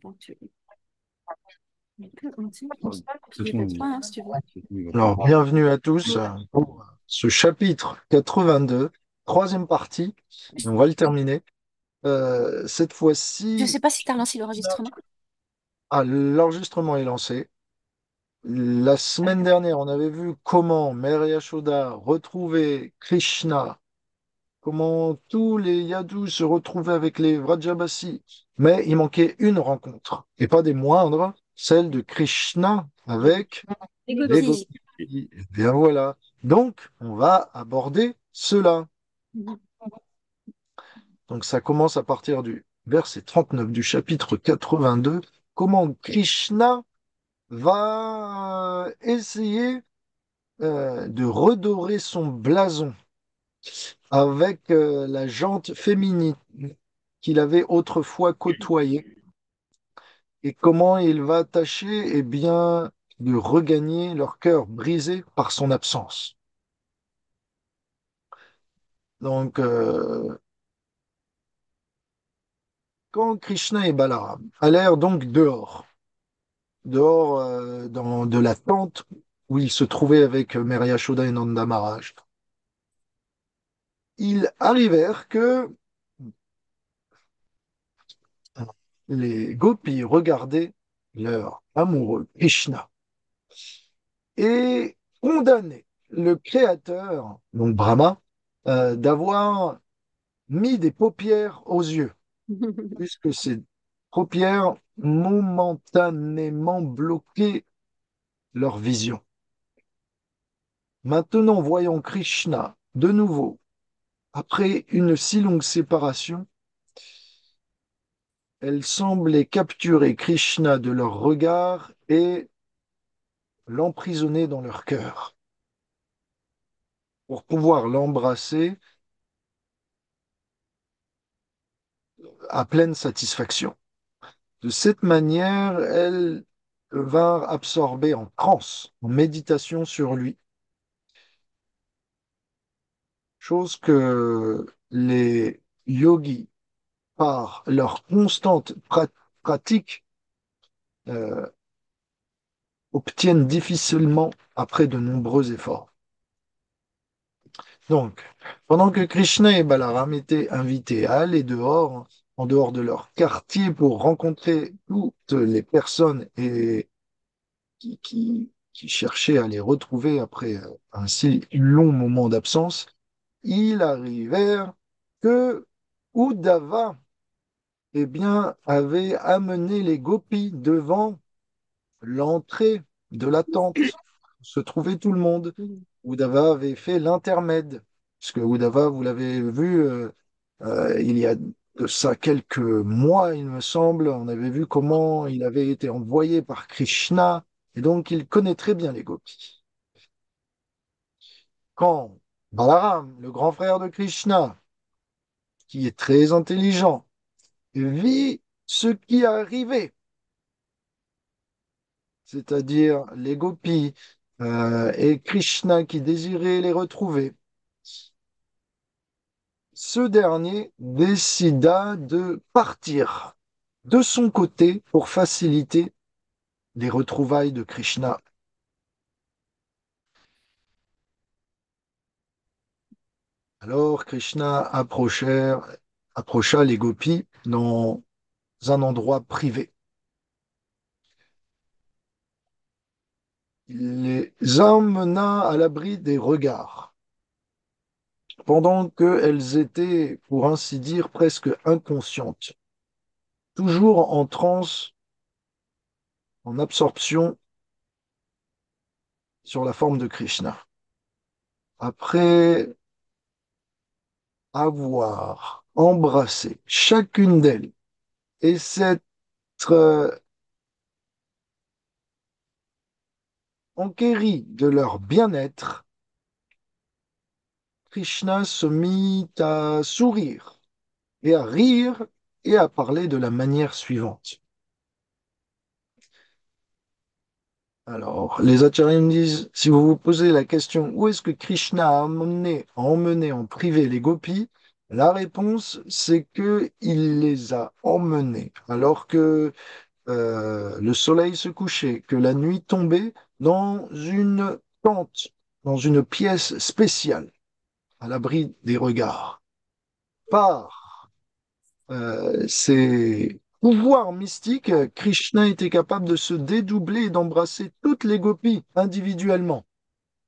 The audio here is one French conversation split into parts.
ponctué. On peut continuer. De toute Je vais façon, pas, hein, si tu veux. il va Ouais. pas. Alors, bienvenue à tous pour ce chapitre 82, troisième partie. Et on va le terminer. Cette Je fois-ci, sais pas si tu as lancé l'enregistrement. l'enregistrement est lancé. La semaine dernière, on avait vu comment Mère Yashoda retrouvait Krishna, comment tous les Yadus se retrouvaient avec les Vrajabasi. Mais il manquait une rencontre, et pas des moindres, celle de Krishna avec Les les gopis. gopis. Eh bien voilà. Donc, on va aborder cela. Donc, ça commence à partir du verset 39 du chapitre 82. Comment Krishna va essayer de redorer son blason avec la jante féminine qu'il avait autrefois côtoyée et comment il va tâcher bien, de regagner leur cœur brisé par son absence. Donc, quand Krishna et Balaram allèrent donc dehors de la tente où ils se trouvaient avec Mère Yashoda et Nanda Maharaj, ils arrivèrent que les gopis regardaient leur amoureux Krishna et condamnaient le créateur, donc Brahma, d'avoir mis des paupières aux yeux, puisque ces paupières momentanément bloquaient leur vision. Maintenant, voyant Krishna de nouveau, après une si longue séparation, elles semblaient capturer Krishna de leur regard et l'emprisonner dans leur cœur pour pouvoir l'embrasser à pleine satisfaction. De cette manière, elles vinrent absorber en transe, en méditation sur lui, chose que les yogis, par leur constante pratique, euh, obtiennent difficilement après de nombreux efforts. Donc, pendant que Krishna et Balaram étaient invités à aller dehors, en dehors de leur quartier, pour rencontrer toutes les personnes qui cherchaient à les retrouver après un si long moment d'absence, il arrivèrent que Uddhava, avait amené les gopis devant l'entrée de la tente où se trouvait tout le monde. Uddhava avait fait l'intermède, parce que Uddhava, vous l'avez vu, il y a de ça quelques mois, il me semble, on avait vu comment il avait été envoyé par Krishna, et donc il connaît très bien les gopis. Quand Balaram, le grand frère de Krishna, qui est très intelligent, vit ce qui arrivait, c'est-à-dire les gopis et Krishna qui désirait les retrouver, ce dernier décida de partir de son côté pour faciliter les retrouvailles de Krishna. Alors Krishna approcha les gopis dans un endroit privé. Il les emmena à l'abri des regards, pendant qu'elles étaient, pour ainsi dire, presque inconscientes, toujours en transe, en absorption sur la forme de Krishna. Après avoir embrassé chacune d'elles et s'être enquéri de leur bien-être, Krishna se mit à sourire et à rire et à parler de la manière suivante. Alors, les acharyas me disent, si vous vous posez la question où est-ce que Krishna a emmené en privé les gopis, la réponse c'est que il les a emmenés alors que le soleil se couchait, que la nuit tombait dans une tente, dans une pièce spéciale, à l'abri des regards. Par ses pouvoirs mystiques, Krishna était capable de se dédoubler et d'embrasser toutes les gopis individuellement.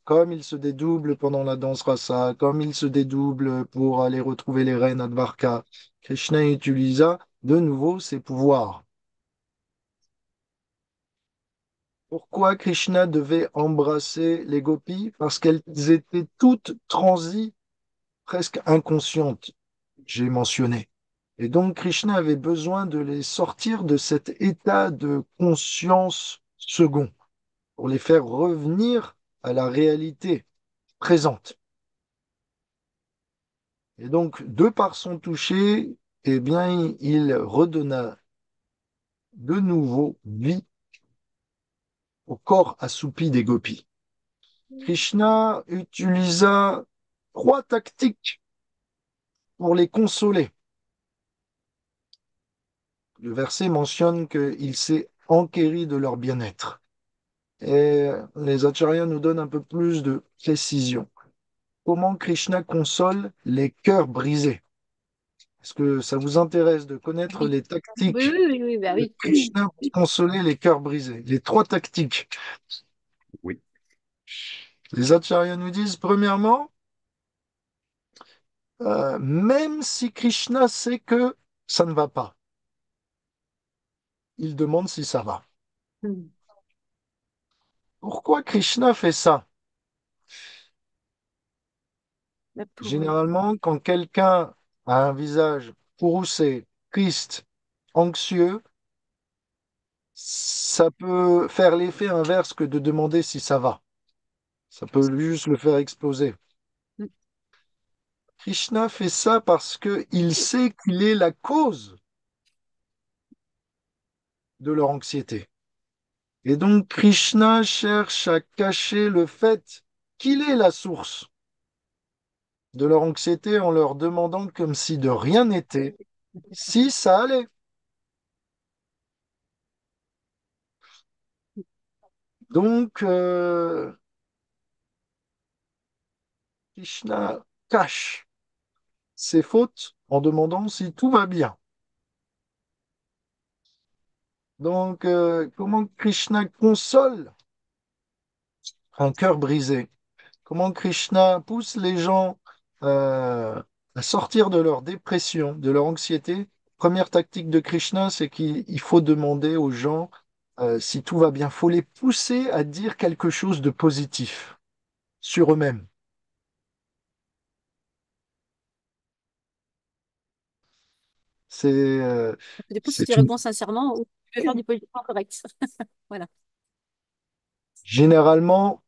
Comme il se dédouble pendant la danse rasa, comme il se dédouble pour aller retrouver les reines à Dvarka, Krishna utilisa de nouveau ses pouvoirs. Pourquoi Krishna devait embrasser les gopis? Parce qu'elles étaient toutes transies, presque inconscientes, j'ai mentionné. Et donc Krishna avait besoin de les sortir de cet état de conscience second pour les faire revenir à la réalité présente. Et donc, de par son toucher, eh bien, il redonna de nouveau vie au corps assoupi des gopis. Krishna utilisa trois tactiques pour les consoler. Le verset mentionne qu'il s'est enquéri de leur bien-être. Et les acharyas nous donnent un peu plus de précision. Comment Krishna console les cœurs brisés? Est-ce que ça vous intéresse de connaître Oui. les Oui, tactiques oui, oui, oui, bah de oui. Krishna pour consoler les cœurs brisés? Les trois tactiques. Oui. Les acharyas nous disent, premièrement, même si Krishna sait que ça ne va pas, il demande si ça va. Hmm. Pourquoi Krishna fait ça? Bah, pour, Généralement, quand quelqu'un a un visage courroucé, triste, anxieux, ça peut faire l'effet inverse que de demander si ça va. Ça peut juste le faire exploser. hmm. Krishna fait ça parce qu'il sait qu'il est la cause de leur anxiété. Et donc Krishna cherche à cacher le fait qu'il est la source de leur anxiété en leur demandant comme si de rien n'était, si ça allait. Donc Krishna cache ses fautes en demandant si tout va bien. Donc comment Krishna console un cœur brisé? Comment Krishna pousse les gens à sortir de leur dépression, de leur anxiété? Première tactique de Krishna, c'est qu'il faut demander aux gens si tout va bien. Il faut les pousser à dire quelque chose de positif sur eux-mêmes. C'est Ça dépend si tu c'est une réponds sincèrement ou tu veux faire du politiquement correct. Voilà. généralement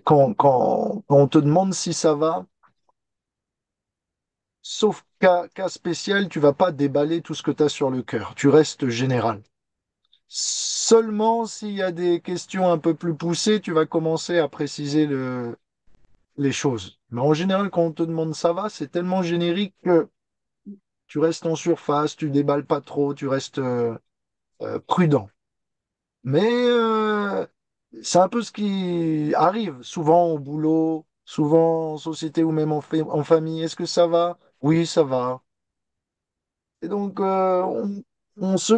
quand on te demande si ça va, sauf cas spécial, tu vas pas déballer tout ce que tu as sur le cœur. Tu restes général. Seulement s'il y a des questions un peu plus poussées, tu vas commencer à préciser les choses. Mais en général, quand on te demande ça va, c'est tellement générique que tu restes en surface, tu déballes pas trop, tu restes prudent. Mais c'est un peu ce qui arrive souvent au boulot, souvent en société ou même en famille. Est-ce que ça va? Oui, ça va. Et donc, on se,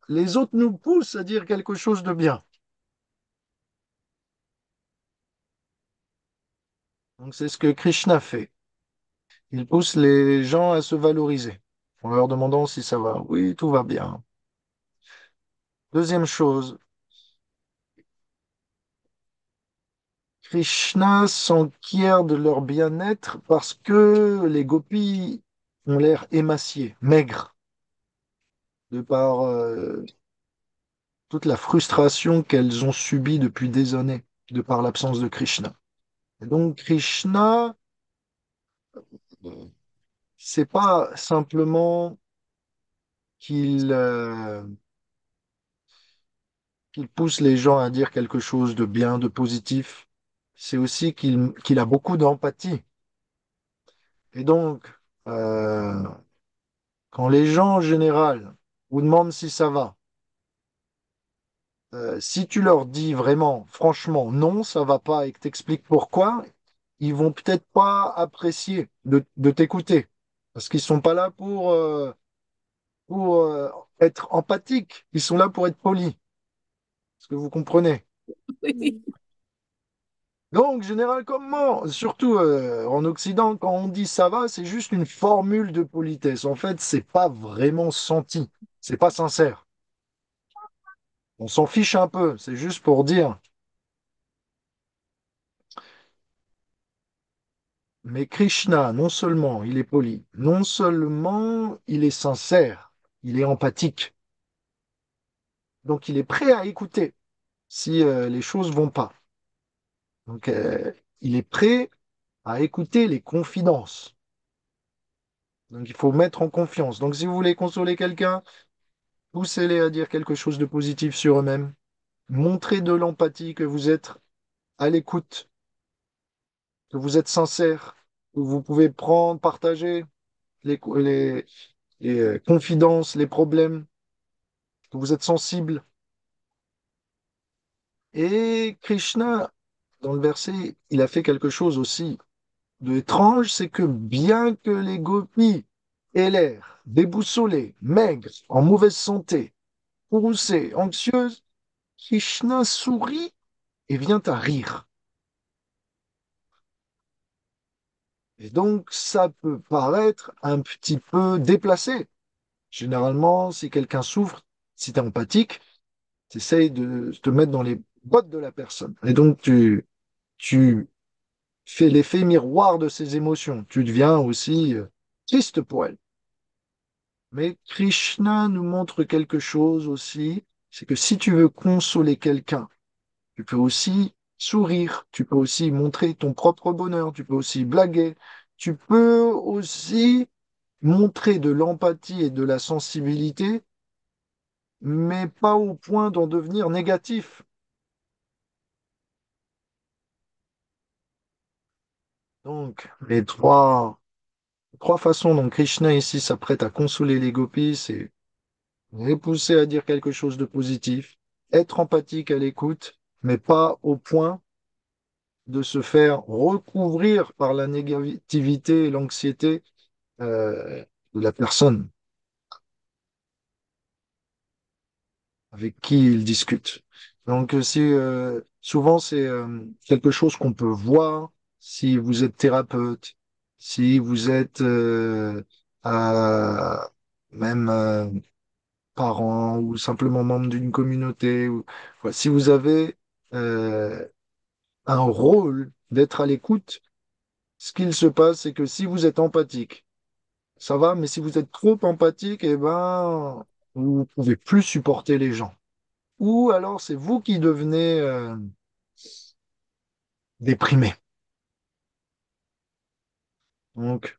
les autres nous poussent à dire quelque chose de bien. Donc, c'est ce que Krishna fait. Il pousse les gens à se valoriser en leur demandant si ça va. Oui, tout va bien. Deuxième chose, Krishna s'enquiert de leur bien-être parce que les gopis ont l'air émaciés, maigres, de par toute la frustration qu'elles ont subie depuis des années, de par l'absence de Krishna. Et donc Krishna, c'est pas simplement qu'il qu'il pousse les gens à dire quelque chose de bien, de positif, c'est aussi qu'il a beaucoup d'empathie. Et donc, euh, quand les gens en général vous demandent si ça va. Si tu leur dis vraiment, franchement, non, ça va pas et que t'expliques pourquoi, ils vont peut-être pas apprécier de t'écouter. Parce qu'ils sont pas là pour être empathiques. Ils sont là pour être polis. Est-ce que vous comprenez? Oui. Donc, généralement, surtout en Occident, quand on dit ça va, c'est juste une formule de politesse. En fait, c'est pas vraiment senti. C'est pas sincère. On s'en fiche un peu. C'est juste pour dire. Mais Krishna, non seulement il est poli, non seulement il est sincère, il est empathique. Donc, il est prêt à écouter si les choses vont pas. Donc, il est prêt à écouter les confidences. Donc, il faut mettre en confiance. Donc, si vous voulez consoler quelqu'un, poussez-les à dire quelque chose de positif sur eux-mêmes. Montrez de l'empathie, que vous êtes à l'écoute, que vous êtes sincère, que vous pouvez prendre, partager les confidences, les problèmes, que vous êtes sensible. Et Krishna, dans le verset, il a fait quelque chose aussi de étrange, c'est que bien que les gopis aient l'air déboussolées, maigres, en mauvaise santé, courroucées, anxieuses, Krishna sourit et vient à rire. Et donc, ça peut paraître un petit peu déplacé. Généralement, si quelqu'un souffre, si tu es empathique, tu essayes de te mettre dans les bottes de la personne. Et donc, tu fais l'effet miroir de ses émotions. Tu deviens aussi triste pour elle. Mais Krishna nous montre quelque chose aussi, c'est que si tu veux consoler quelqu'un, tu peux aussi sourire, tu peux aussi montrer ton propre bonheur, tu peux aussi blaguer, tu peux aussi montrer de l'empathie et de la sensibilité, mais pas au point d'en devenir négatif. Donc, trois façons dont Krishna ici s'apprête à consoler les gopis, c'est les pousser à dire quelque chose de positif, être empathique à l'écoute, mais pas au point de se faire recouvrir par la négativité et l'anxiété de la personne avec qui il discute. Donc, souvent, c'est quelque chose qu'on peut voir si vous êtes thérapeute, si vous êtes euh, même parent ou simplement membre d'une communauté, ou voilà, si vous avez euh, un rôle d'être à l'écoute, ce qu'il se passe, c'est que si vous êtes empathique, ça va, mais si vous êtes trop empathique, eh ben, vous pouvez plus supporter les gens. Ou alors c'est vous qui devenez déprimé. Donc,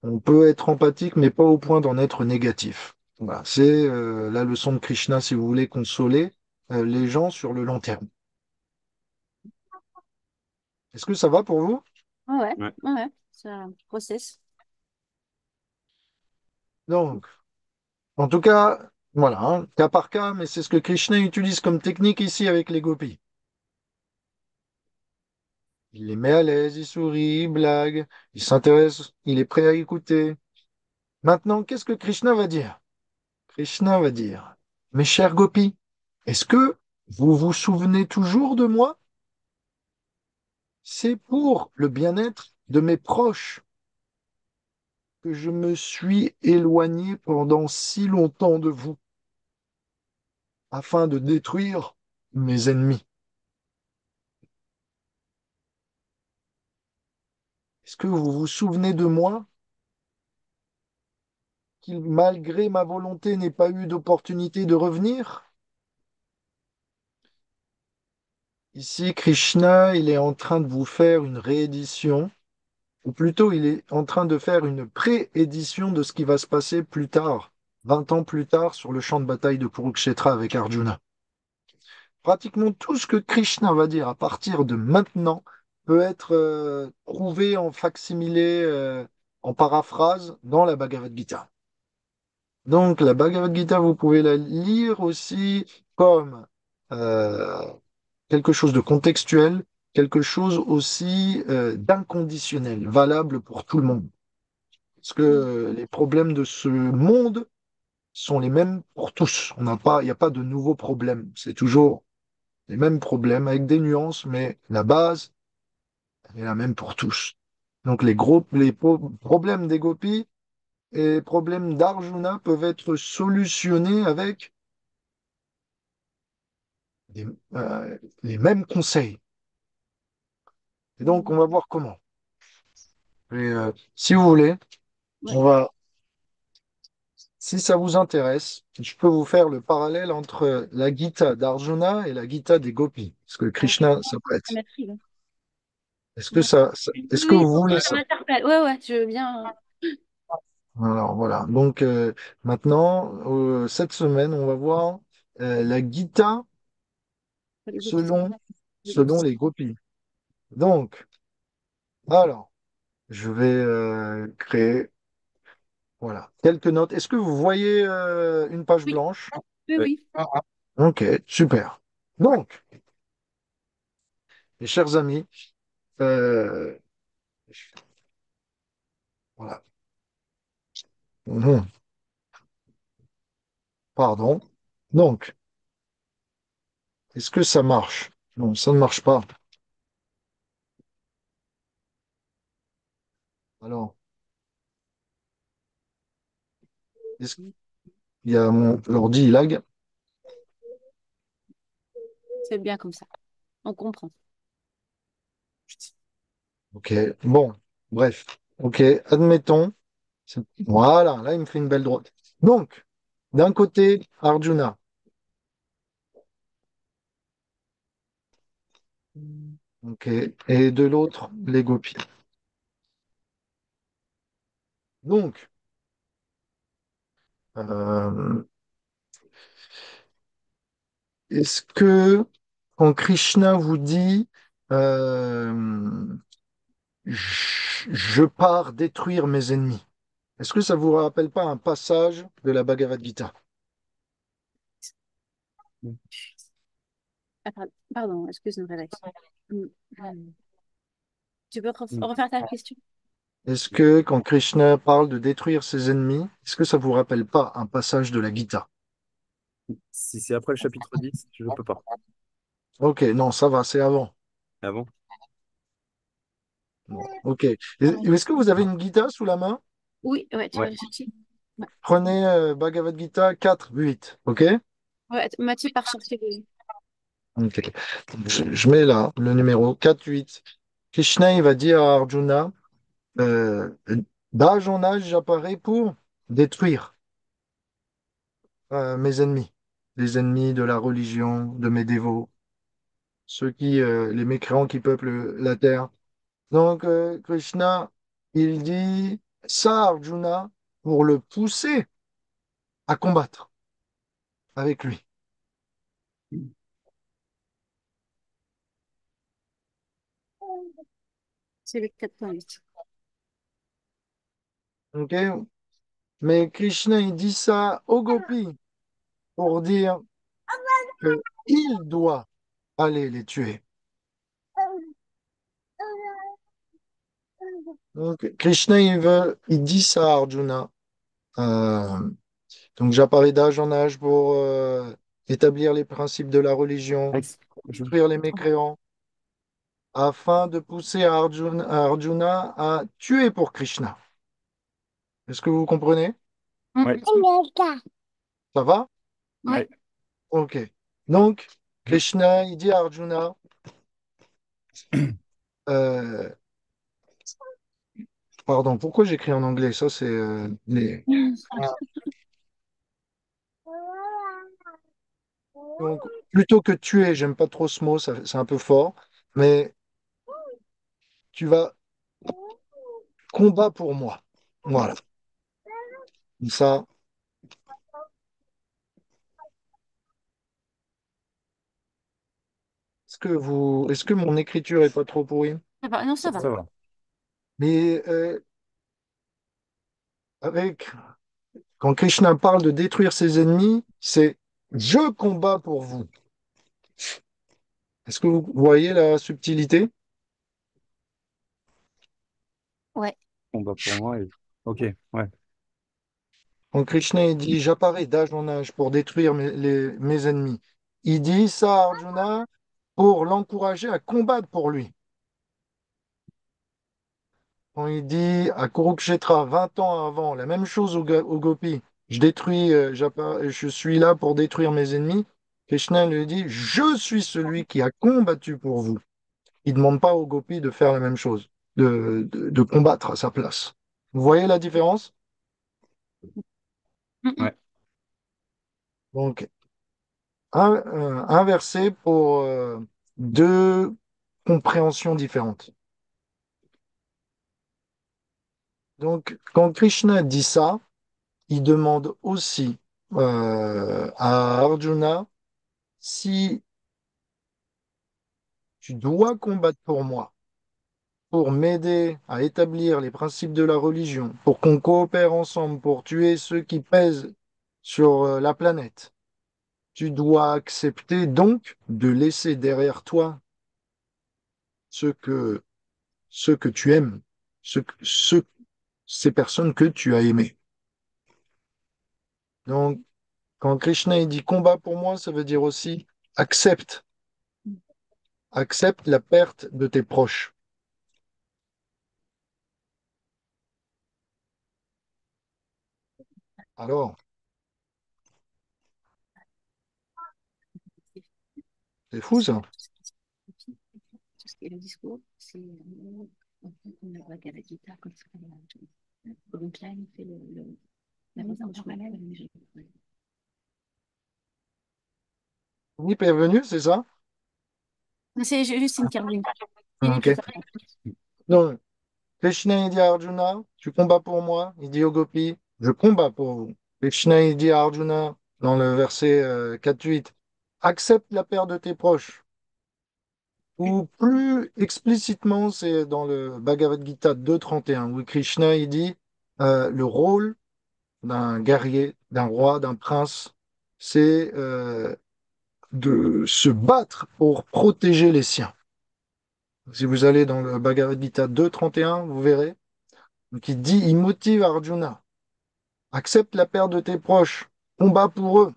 on peut être empathique, mais pas au point d'en être négatif. Voilà, c'est la leçon de Krishna si vous voulez consoler les gens sur le long terme. Est-ce que ça va pour vous? Ouais, ouais, Ouais. ouais, ouais. C'est un process. Donc, en tout cas, voilà, hein, cas par cas, mais c'est ce que Krishna utilise comme technique ici avec les gopis. Il les met à l'aise, il sourit, il blague, il s'intéresse, il est prêt à écouter. Maintenant, qu'est-ce que Krishna va dire? Krishna va dire, mes chers gopis, est-ce que vous vous souvenez toujours de moi? C'est pour le bien-être de mes proches que je me suis éloigné pendant si longtemps de vous, afin de détruire mes ennemis. Est-ce que vous vous souvenez de moi, qui, malgré ma volonté, n'ai pas eu d'opportunité de revenir? Ici, Krishna, il est en train de vous faire une réédition, ou plutôt, il est en train de faire une pré-édition de ce qui va se passer plus tard, 20 ans plus tard, sur le champ de bataille de Kurukshetra avec Arjuna. Pratiquement tout ce que Krishna va dire à partir de maintenant peut être trouvé en facsimilé, en paraphrase dans la Bhagavad Gita. Donc, la Bhagavad Gita, vous pouvez la lire aussi comme euh, quelque chose de contextuel, quelque chose aussi d'inconditionnel, valable pour tout le monde. Parce Mm. que les problèmes de ce monde sont les mêmes pour tous. Il n'y a pas de nouveaux problèmes. C'est toujours les mêmes problèmes avec des nuances, mais la base est la même pour tous. Donc, problèmes des gopis et les problèmes d'Arjuna peuvent être solutionnés avec les, les mêmes conseils. Et donc, on Mm. va voir comment. Si vous voulez, Ouais, on va, si ça vous intéresse, je peux vous faire le parallèle entre la Gita d'Arjuna et la Gita des gopis, parce que ouais. Krishna s'apprête. Ça m'intrigue, hein. Est-ce que Ouais. est-ce que Oui, vous voulez ça ça? m'interpelle. Ouais, ouais, je veux bien. Alors voilà. Donc maintenant, cette semaine, on va voir la Gita Les gopis. selon, Les selon gopis. les gopis. Donc, alors, je vais créer, voilà, quelques notes. Est-ce que vous voyez une page Oui, blanche? oui, Oui. oui. Ok, super. Donc, mes chers amis, euh, voilà. Mhm. Pardon. Donc, est-ce que ça marche? Non, ça ne marche pas. Alors, est-ce qu'il y a mon l'ordi, il lag? C'est bien comme ça. On comprend. Ok, bon, bref. Ok, admettons. Voilà, là, il me fait une belle droite. Donc, d'un côté, Arjuna. Ok, et de l'autre, les gopis. Donc, euh, est-ce que quand Krishna vous dit euh, je pars détruire mes ennemis, est-ce que ça vous rappelle pas un passage de la Bhagavad Gita? Ah, pardon, excuse-moi, Alex. Mm, mm. Tu peux refaire ta question? Est-ce que quand Krishna parle de détruire ses ennemis, est-ce que ça vous rappelle pas un passage de la Gita? Si c'est après le chapitre 10, je peux pas. Ok, non, ça va, c'est avant. Avant? Bon, ok. Est-ce que vous avez une Gita sous la main? Oui, ouais, tu Ouais. vas chercher. Ouais, Prenez Bhagavad Gita 4-8, ok? ouais, Mathieu part chercher Ok. Je mets là le numéro 4-8. Krishna, il va dire à Arjuna, euh, d'âge en âge, j'apparais pour détruire mes ennemis, les ennemis de la religion, de mes dévots, les mécréants qui peuplent la terre. Donc, Krishna, il dit ça à Arjuna pour le pousser à combattre avec lui. C'est le 4.8. Ok? Mais Krishna, il dit ça aux gopis pour dire que il doit aller les tuer. Donc, Krishna, il dit ça à Arjuna. Euh, donc, j'apparais d'âge en âge pour établir les principes de la religion, Alex, détruire les mécréants, afin de pousser Arjuna à tuer pour Krishna. Est-ce que vous comprenez? Ouais. Ça va? Ouais. Ouais. Ok. Donc, Krishna, il dit à Arjuna, euh, pardon, pourquoi j'écris en anglais? Ça, c'est les. Donc, plutôt que tuer, j'aime pas trop ce mot, c'est un peu fort, mais tu vas combat pour moi. Voilà. Comme ça, est-ce que mon écriture est pas trop pourrie? Ça va, non, ça va. Ça va. Mais avec Quand Krishna parle de détruire ses ennemis, c'est je combats pour vous. Est-ce que vous voyez la subtilité? Ouais. Combat pour moi. Ok, ouais. Quand Krishna il dit j'apparais d'âge en âge pour détruire mes ennemis, il dit ça à Arjuna pour l'encourager à combattre pour lui. Quand il dit à Kurukshetra 20 ans avant la même chose aux gopis, je détruis, je suis là pour détruire mes ennemis, Krishna lui dit je suis celui qui a combattu pour vous. Il ne demande pas aux gopis de faire la même chose, de combattre à sa place. Vous voyez la différence? Mm, Ouais. Donc, un verset pour deux compréhensions différentes. Donc, quand Krishna dit ça, il demande aussi à Arjuna, si tu dois combattre pour moi, pour m'aider à établir les principes de la religion, pour qu'on coopère ensemble, pour tuer ceux qui pèsent sur la planète, tu dois accepter donc de laisser derrière toi ce que, ce que tu aimes, ces personnes que tu as aimées. Donc, quand Krishna il dit combat pour moi, ça veut dire aussi accepte, accepte la perte de tes proches. Alors, c'est fou ça. tout ce qui est le discours, c'est on a Bhagavad Gita comme ça. Donc là, il fait la mise en parallèle. Philippe est revenu, c'est ça? Mais c'est juste une carte. Philippe, Ok. il parle. Donc, Krishna il dit à Arjuna, tu combats pour moi. Il dit aux gopis, je combats pour vous. Krishna il dit à Arjuna, dans le verset 4-8, accepte la perte de tes proches. Ou plus explicitement, c'est dans le Bhagavad Gita 2.31, où Krishna il dit le rôle d'un guerrier, d'un roi, d'un prince, c'est de se battre pour protéger les siens. Si vous allez dans le Bhagavad Gita 2.31, vous verrez. Donc il dit, il motive Arjuna, accepte la perte de tes proches, combat pour eux.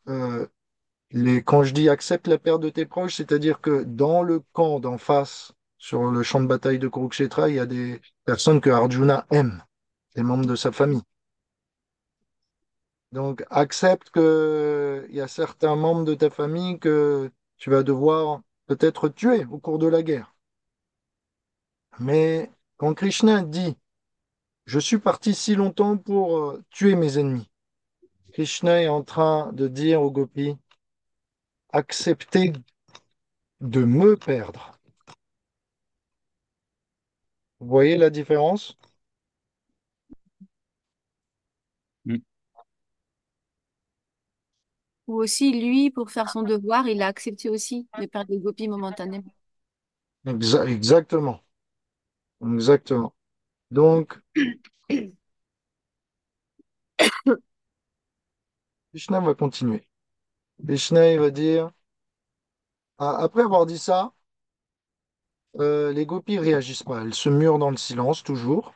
Euh, quand je dis accepte la perte de tes proches, c'est-à-dire que dans le camp d'en face, sur le champ de bataille de Kurukshetra, il y a des personnes que Arjuna aime, des membres de sa famille. Donc accepte qu'il y a certains membres de ta famille que tu vas devoir peut-être tuer au cours de la guerre. Mais quand Krishna dit, je suis parti si longtemps pour tuer mes ennemis, Krishna est en train de dire aux gopis, acceptez de me perdre. Vous voyez la différence? Mm. Ou aussi, lui, pour faire son devoir, il a accepté aussi de perdre les gopis momentanément. Exactement. Exactement. Donc, Krishna va continuer. Krishna, il va dire, après avoir dit ça, les gopis réagissent pas. Elles se murent dans le silence, toujours.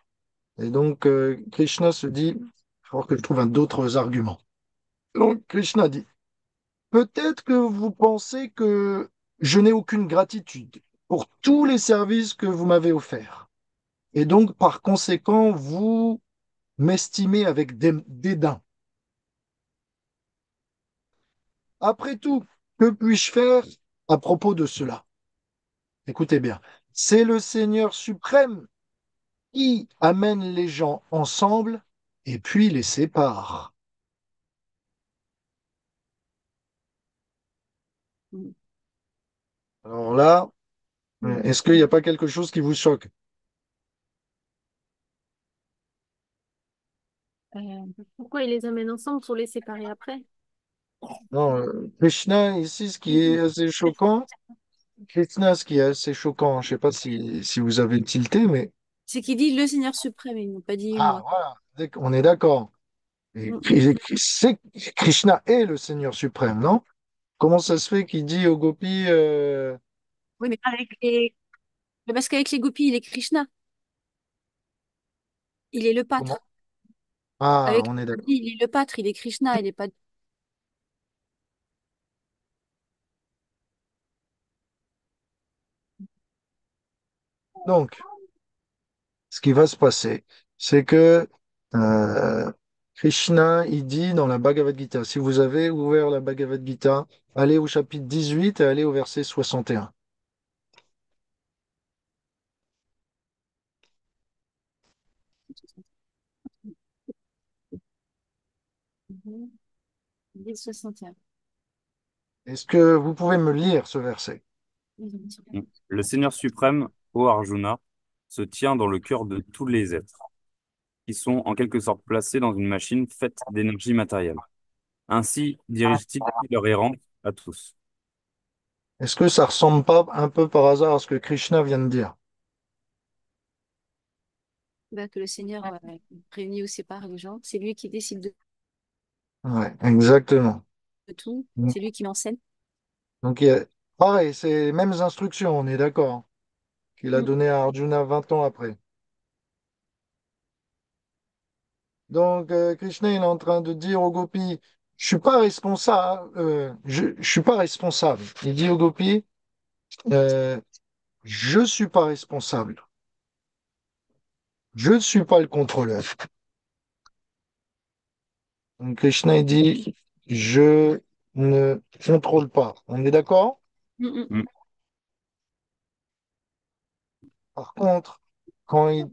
Et donc, Krishna se dit, il faut que je trouve d'autres arguments. Donc, Krishna dit, peut-être que vous pensez que je n'ai aucune gratitude pour tous les services que vous m'avez offerts. Et donc, par conséquent, vous m'estimez avec dédain. Après tout, que puis-je faire à propos de cela? Écoutez bien, c'est le Seigneur suprême qui amène les gens ensemble et puis les sépare. Mm. Alors là, Mm. est-ce qu'il n'y a pas quelque chose qui vous choque? Pourquoi il les amène ensemble pour les séparer après? Non, Krishna, ici, ce qui est assez choquant, Krishna, ce qui est assez choquant, je ne sais pas si vous avez tilté, mais C'est qu'il dit le Seigneur suprême, ils n'ont pas dit ah, moi. voilà. On est d'accord. Et Mm. Krishna est le Seigneur suprême, non? Comment ça se fait qu'il dit aux gopis Oui, mais pas avec les... mais parce qu'avec les gopis, il est Krishna. Il est le comment? pâtre. Ah, Avec on est les d'accord. gopis, il est le pâtre, il est Krishna, il est pas... Donc, ce qui va se passer, c'est que euh, Krishna, il dit dans la Bhagavad Gita, si vous avez ouvert la Bhagavad Gita, allez au chapitre 18 et allez au verset 61. Il est 61. Est-ce que vous pouvez me lire ce verset? Le Seigneur suprême, ô Arjuna, se tient dans le cœur de tous les êtres, qui sont en quelque sorte placés dans une machine faite d'énergie matérielle. Ainsi dirige-t-il leur errant à tous. Est-ce que ça ressemble pas un peu par hasard à ce que Krishna vient de dire? Ben, que le Seigneur réunit ou sépare les gens. C'est lui qui décide Ouais, exactement. de tout. C'est lui qui m'enseigne. Donc, pareil, c'est les mêmes instructions, on est d'accord, hein, qu'il a Mm. donné à Arjuna 20 ans après. Donc, Krishna, il est en train de dire aux gopis, je suis pas responsable, je suis pas responsable. Il dit aux gopis, euh, je suis pas responsable. Je ne suis pas le contrôleur. Donc, Krishna, il dit, je ne contrôle pas. On est d'accord? Mm, mm. Hmm. Par contre, quand il,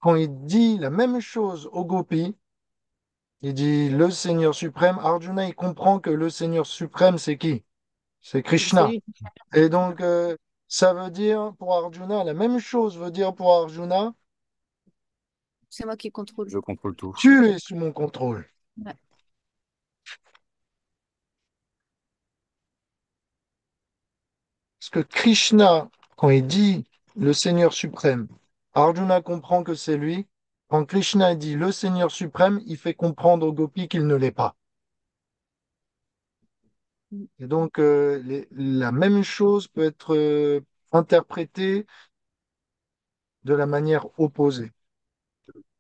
quand il dit la même chose aux gopis, il dit le Seigneur suprême. Arjuna, il comprend que le Seigneur suprême, c'est qui? C'est C'est Krishna. lui. Et donc, ça veut dire pour Arjuna, la même chose veut dire pour Arjuna, C'est moi qui contrôle. Je contrôle tout. tu es sous mon contrôle. Ouais. Parce que Krishna, quand il dit le Seigneur suprême, Arjuna comprend que c'est lui. Quand Krishna dit le Seigneur suprême, il fait comprendre aux gopis qu'il ne l'est pas. Mm. Et donc, la même chose peut être interprétée de la manière opposée.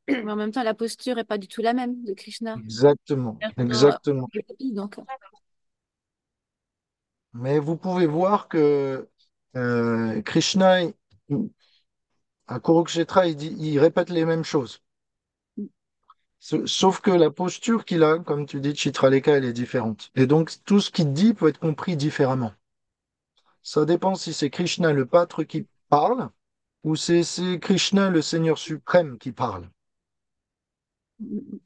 Mais en même temps, la posture est pas du tout la même de Krishna. Exactement, Dans exactement. les gopis, donc, Mais vous pouvez voir que Krishna, à Kurukshetra, il répète les mêmes choses. mm, Sauf que la posture qu'il a, comme tu dis, Chitraleka, elle est différente. Et donc, tout ce qu'il dit peut être compris différemment. Ça dépend si c'est Krishna le pâtre qui parle ou c'est Krishna le Seigneur suprême qui parle. mm,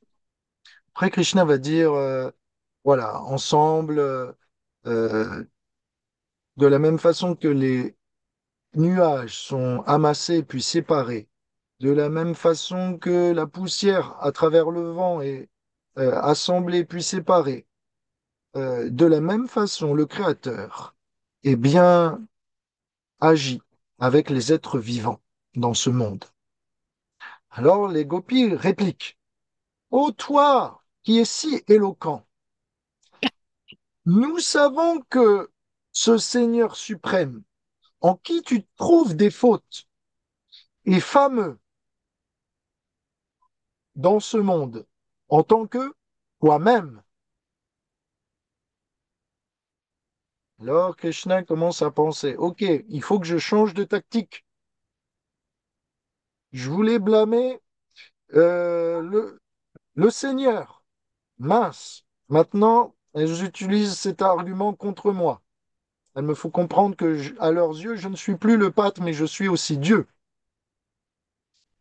Après, Krishna va dire, voilà, ensemble, euh, de la même façon que les nuages sont amassés puis séparés, de la même façon que la poussière à travers le vent est assemblée puis séparée, de la même façon, le Créateur est bien agi avec les êtres vivants dans ce monde. Alors les gopis répliquent, ô toi qui es si éloquent, nous savons que ce Seigneur suprême, en qui tu trouves des fautes, est fameux dans ce monde en tant que toi-même. Alors Krishna commence à penser, ok, il faut que je change de tactique. Je voulais blâmer le Seigneur. Mince. Maintenant, elles utilisent cet argument contre moi. Il me faut comprendre que, à leurs yeux, je ne suis plus le pâtre, mais je suis aussi Dieu.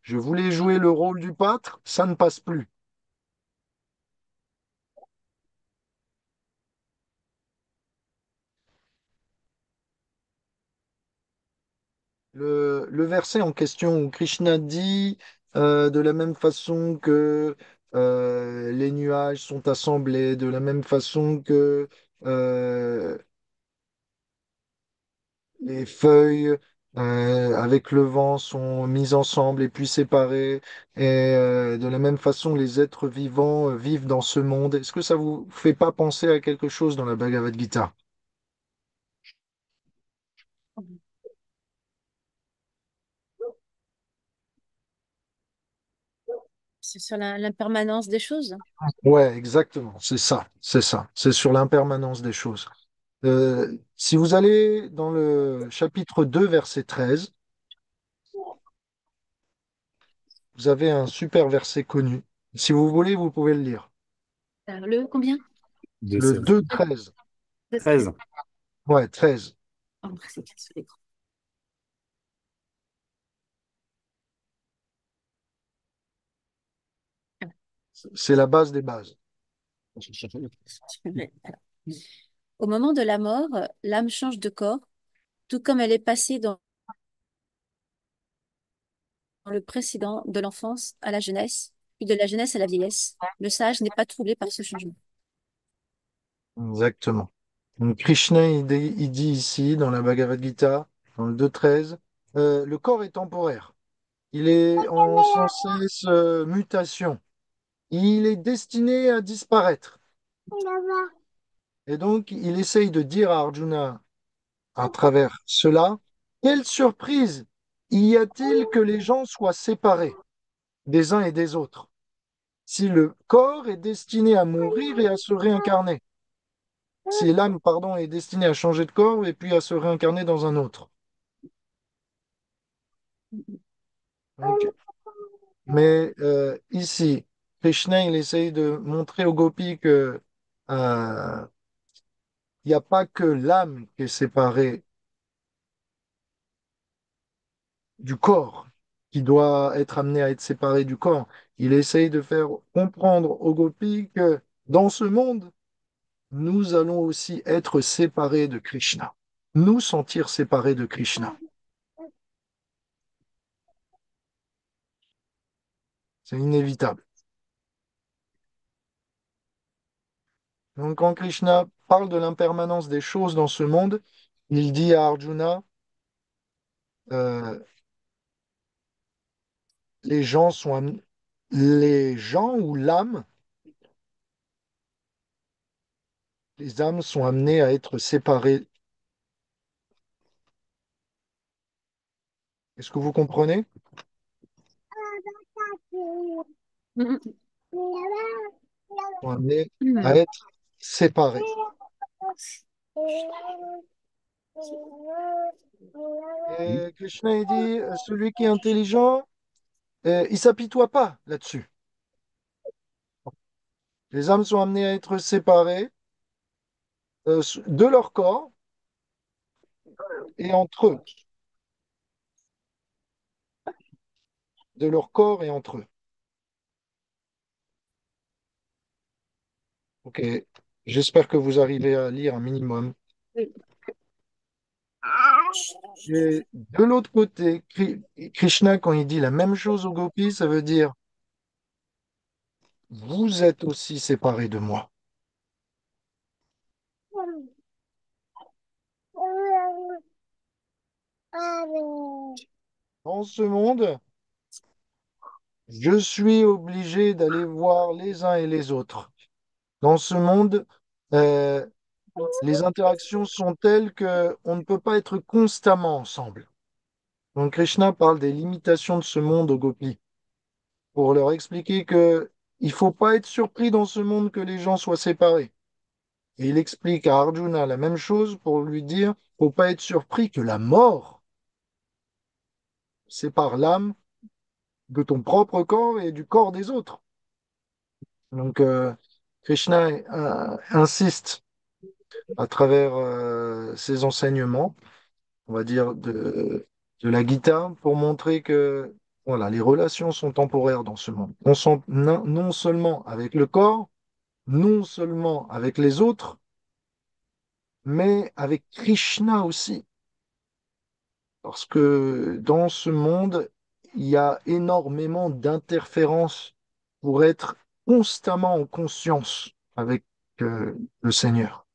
Je voulais jouer le rôle du pâtre, ça ne passe plus. Le verset en question où Krishna dit de la même façon que les nuages sont assemblés, de la même façon que euh, les feuilles avec le vent, sont mises ensemble et puis séparées. Et de la même façon, les êtres vivants vivent dans ce monde. Est-ce que ça vous fait pas penser à quelque chose dans la Bhagavad Gita? C'est sur l'impermanence des choses. Ouais, exactement, c'est ça, c'est ça. C'est sur l'impermanence des choses. Si vous allez dans le chapitre 2, verset 13, vous avez un super verset connu. Si vous voulez, vous pouvez le lire. Alors, le combien? De Le ces 2, 13. De 13. 13. Ouais, 13. Oh, c'est écrit sur l'écran. Ah, C'est la base des bases. je cherche le- Alors, au moment de la mort, l'âme change de corps, tout comme elle est passée dans le précédent, de l'enfance à la jeunesse, puis de la jeunesse à la vieillesse. Le sage n'est pas troublé par ce changement. Exactement. Donc, Krishna, il dit ici, dans la Bhagavad Gita, dans le 2.13, le corps est temporaire. Il est en sans cesse mutation. Il est destiné à disparaître. Et donc, il essaye de dire à Arjuna, à travers cela, quelle surprise y a-t-il que les gens soient séparés des uns et des autres, si le corps est destiné à mourir et à se réincarner? Si l'âme, pardon, est destinée à changer de corps et puis à se réincarner dans un autre. Donc, mais ici, Krishna, il essaye de montrer aux gopis que il n'y a pas que l'âme qui est séparée du corps, qui doit être amenée à être séparée du corps. Il essaye de faire comprendre aux gopis que dans ce monde, nous allons aussi être séparés de Krishna, nous sentir séparés de Krishna. C'est inévitable. Donc quand Krishna parle de l'impermanence des choses dans ce monde, il dit à Arjuna, euh, les gens sont les gens ou l'âme, les âmes sont amenées à être séparées. Est-ce que vous comprenez? Sont amenées à Mhm. être séparées. Et Krishna il dit, celui qui est intelligent, il s'apitoie pas là-dessus. Les âmes sont amenées à être séparées de leur corps et entre eux, de leur corps et entre eux. Ok, j'espère que vous arrivez à lire un minimum. Oui. Et de l'autre côté, Krishna, quand il dit la même chose aux gopis, ça veut dire, vous êtes aussi séparés de moi. Dans ce monde, je suis obligé d'aller voir les uns et les autres. Dans ce monde, euh, les interactions sont telles que on ne peut pas être constamment ensemble. Donc Krishna parle des limitations de ce monde aux gopis pour leur expliquer que il faut pas être surpris dans ce monde que les gens soient séparés. Et il explique à Arjuna la même chose pour lui dire, faut pas être surpris que la mort sépare l'âme de ton propre corps et du corps des autres. Donc Krishna insiste à travers ses enseignements, on va dire de la Gita, pour montrer que voilà, les relations sont temporaires dans ce monde. On sent non seulement avec le corps, non seulement avec les autres, mais avec Krishna aussi. Parce que dans ce monde, il y a énormément d'interférences pour être constamment en conscience avec le Seigneur.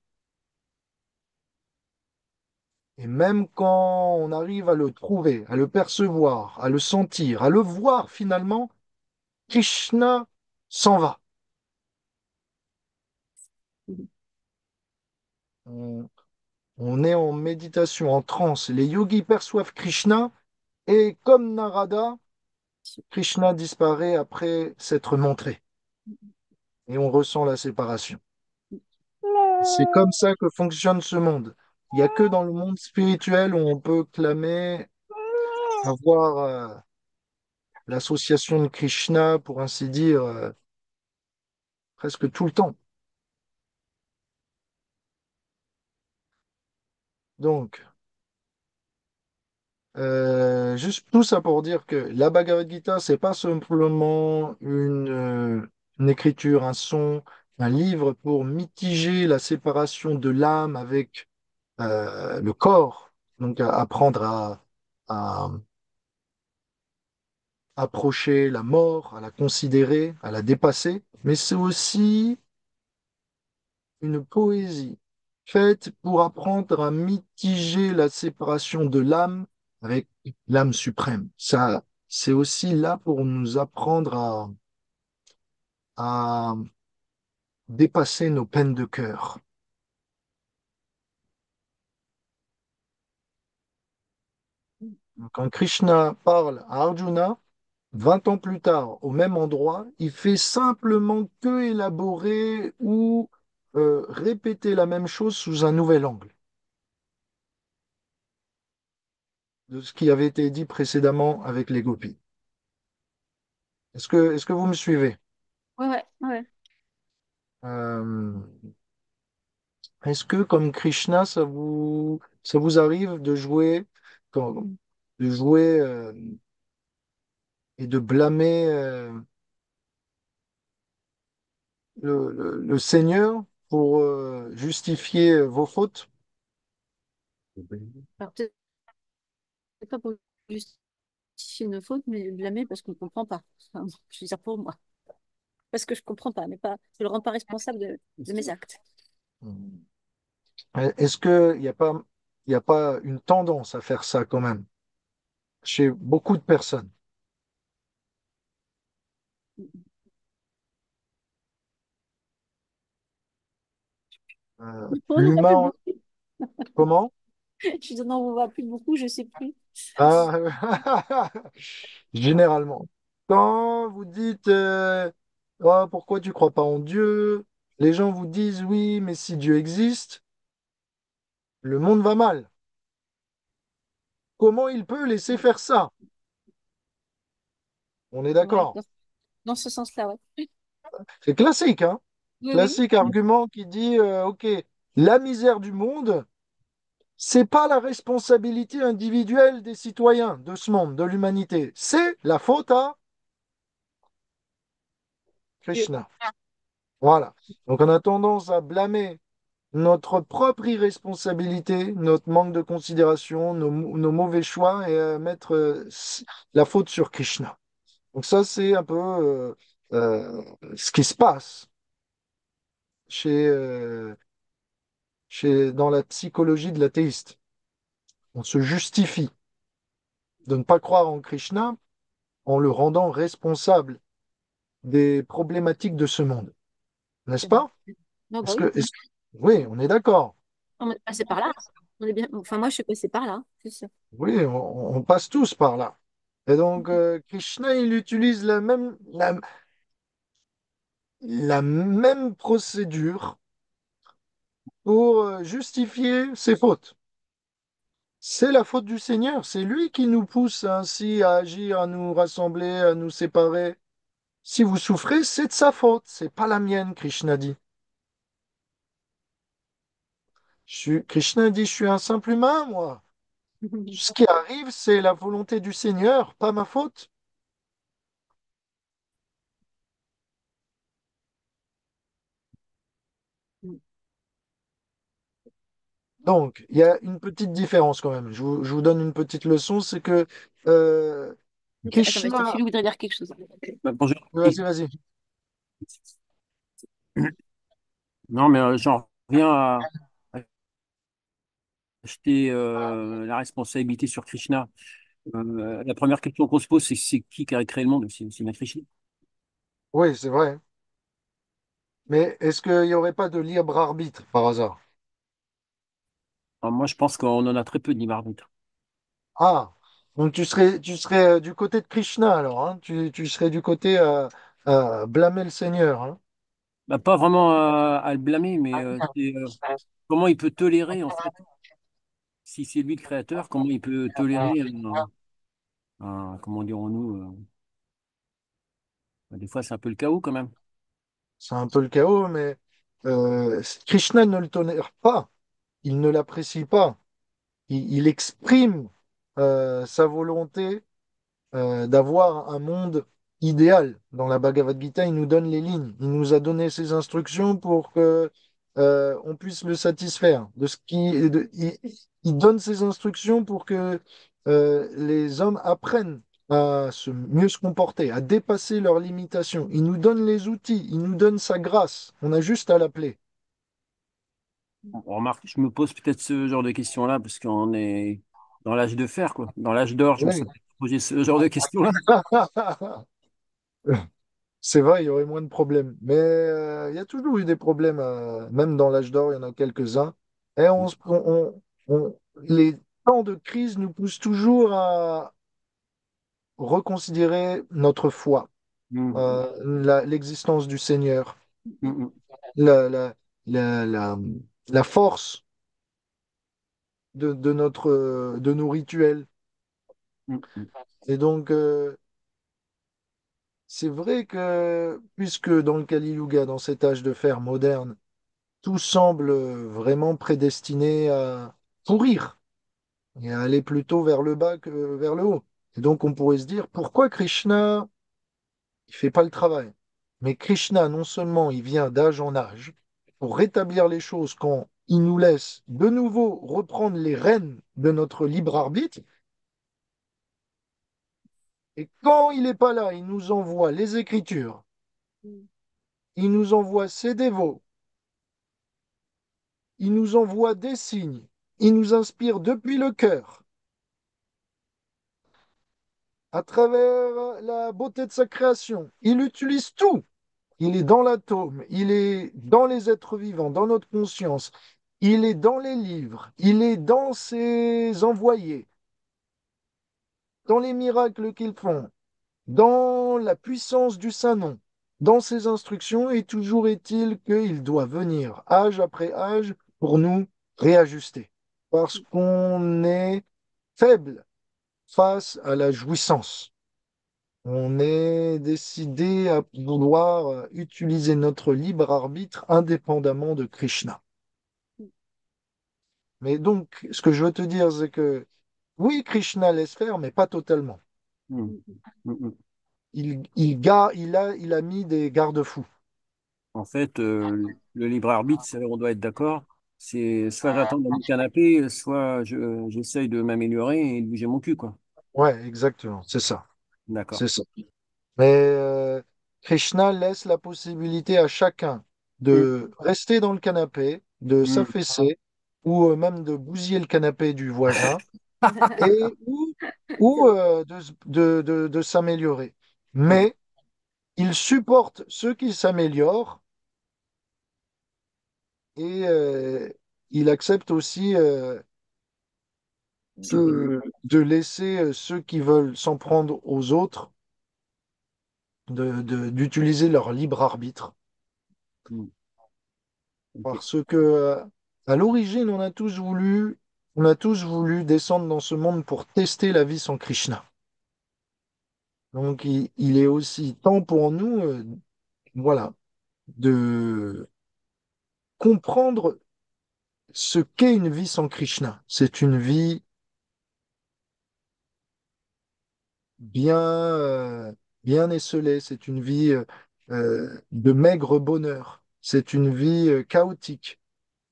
Et même quand on arrive à le trouver, à le percevoir, à le sentir, à le voir finalement, Krishna s'en va. On, on est en méditation, en transe. Les yogis perçoivent Krishna et comme Narada, Krishna disparaît après s'être montré. Et on ressent la séparation. C'est comme ça que fonctionne ce monde. Il n'y a que dans le monde spirituel où on peut clamer avoir l'association de Krishna, pour ainsi dire, presque tout le temps. Donc, juste tout ça pour dire que la Bhagavad Gita, c'est pas simplement une écriture, un son, un livre pour mitiger la séparation de l'âme avec le corps, donc apprendre à approcher la mort, à la considérer, à la dépasser, mais c'est aussi une poésie faite pour apprendre à mitiger la séparation de l'âme avec l'âme suprême. Ça, c'est aussi là pour nous apprendre à dépasser nos peines de cœur. Quand Krishna parle à Arjuna, 20 ans plus tard, au même endroit, il fait simplement que élaborer ou répéter la même chose sous un nouvel angle de ce qui avait été dit précédemment avec les gopis. Est-ce que vous me suivez? Ouais, ouais, ouais. Euh, Est-ce que, comme Krishna, ça vous arrive de jouer, de jouer et de blâmer le Seigneur pour justifier vos fautes? Alors, peut-être pas pour justifier une faute, mais blâmer parce qu'on ne comprend pas. Enfin, je veux dire pour moi. Parce que je ne comprends pas, mais pas, je ne le rends pas responsable de mes actes. Est-ce qu'il n'y a pas une tendance à faire ça quand même chez beaucoup de personnes? On n'en voit plus L'humain, beaucoup. comment? Je dis, non, on ne voit plus beaucoup, je ne sais plus. Ah, généralement. Quand vous dites oh, pourquoi tu crois pas en Dieu, les gens vous disent oui, mais si Dieu existe, le monde va mal. Comment il peut laisser faire ça? On est Ouais, d'accord. dans ce sens-là, ouais. C'est classique, hein? Oui, oui. Classique argument qui dit ok, la misère du monde, c'est pas la responsabilité individuelle des citoyens de ce monde, de l'humanité. C'est la faute à Dieu. Krishna. Voilà. Donc on a tendance à blâmer notre propre irresponsabilité, notre manque de considération, nos mauvais choix et mettre la faute sur Krishna. Donc ça, c'est un peu ce qui se passe chez, dans la psychologie de l'athéiste. On se justifie de ne pas croire en Krishna en le rendant responsable des problématiques de ce monde. N'est-ce C'est vrai. pas? Non, bah Est-ce que, oui. Oui, on est d'accord. On est passé par là. On est bien. Enfin, moi, je suis passée par là, c'est sûr. Oui, on passe tous par là. Et donc, Krishna, il utilise la même procédure pour justifier ses fautes. C'est la faute du Seigneur. C'est lui qui nous pousse ainsi à agir, à nous rassembler, à nous séparer. Si vous souffrez, c'est de sa faute. C'est pas la mienne, Krishna dit. Krishna dit, je suis un simple humain, moi. Ce qui arrive, c'est la volonté du Seigneur, pas ma faute. Donc, il y a une petite différence quand même. Je vous donne une petite leçon, c'est que Attends, mais Krishna... Philippe voudrait dire quelque chose. Bonjour. Vas-y, vas-y. Non, mais j'en reviens jeter la responsabilité sur Krishna. La première question qu'on se pose, c'est qui a créé le monde? C'est bien Krishna. Oui, c'est vrai. Mais est-ce qu'il n'y aurait pas de libre arbitre par hasard? Alors, moi, je pense qu'on en a très peu de libre arbitre. Ah, donc tu serais du côté de Krishna alors, hein? Tu serais du côté blâmer le Seigneur, hein? Bah, pas vraiment à le blâmer, mais c'est comment il peut tolérer, en fait, si c'est lui le créateur, comment il peut tolérer comment dirons-nous, des fois c'est un peu le chaos quand même. C'est un peu le chaos, mais Krishna ne le tolère pas. Il ne l'apprécie pas. Il exprime sa volonté d'avoir un monde idéal. Dans la Bhagavad Gita, il nous donne les lignes. Il nous a donné ses instructions pour que on puisse le satisfaire. Il donne ses instructions pour que les hommes apprennent à mieux se comporter, à dépasser leurs limitations. Il nous donne les outils, il nous donne sa grâce. On a juste à l'appeler. On remarque, je me pose peut-être ce genre de questions-là parce qu'on est dans l'âge de fer, quoi. Dans l'âge d'or, je me serais Oui. peut-être posé ce genre de questions-là. C'est vrai, il y aurait moins de problèmes. Mais il y a toujours eu des problèmes, même dans l'âge d'or, il y en a quelques-uns. Et les temps de crise nous poussent toujours à reconsidérer notre foi, Mm, l'existence du Seigneur, mm, mm, la, la, la, la, la force de nos rituels. mm, mm, Et donc, c'est vrai que, puisque dans le Kali Yuga, dans cet âge de fer moderne, tout semble vraiment prédestiné à pourrir et à aller plutôt vers le bas que vers le haut. Et donc on pourrait se dire, pourquoi Krishna, il fait pas le travail? Mais Krishna, non seulement il vient d'âge en âge pour rétablir les choses quand il nous laisse de nouveau reprendre les rênes de notre libre arbitre, et quand il n'est pas là, il nous envoie les Écritures, il nous envoie ses dévots, il nous envoie des signes, il nous inspire depuis le cœur à travers la beauté de sa création. Il utilise tout. Il est dans l'atome, il est dans les êtres vivants, dans notre conscience, il est dans les livres, il est dans ses envoyés, dans les miracles qu'ils font, dans la puissance du Saint-Nom, dans ses instructions, et toujours est-il qu'il doit venir âge après âge pour nous réajuster, parce qu'on est faible face à la jouissance. On est décidé à vouloir utiliser notre libre arbitre indépendamment de Krishna. Mais donc, ce que je veux te dire, c'est que oui, Krishna laisse faire, mais pas totalement. mm, mm, mm. Il a mis des garde-fous. En fait, le libre arbitre, on doit être d'accord. C'est soit j'attends dans mon canapé, soit j'essaye de m'améliorer et de bouger mon cul, quoi. Ouais, exactement, c'est ça. D'accord. C'est ça. Mais Krishna laisse la possibilité à chacun Mm, de rester dans le canapé, de mm. s'affaisser, ou même de bousiller le canapé du voisin et ou de s'améliorer. Mais il supporte ceux qui s'améliorent et il accepte aussi de laisser ceux qui veulent s'en prendre aux autres d'utiliser leur libre arbitre. Mm. Ok. Parce que à l'origine, on a tous voulu descendre dans ce monde pour tester la vie sans Krishna. Donc il est aussi temps pour nous, voilà, de comprendre ce qu'est une vie sans Krishna. C'est une vie bien, bien esselée, c'est une vie de maigre bonheur, c'est une vie chaotique.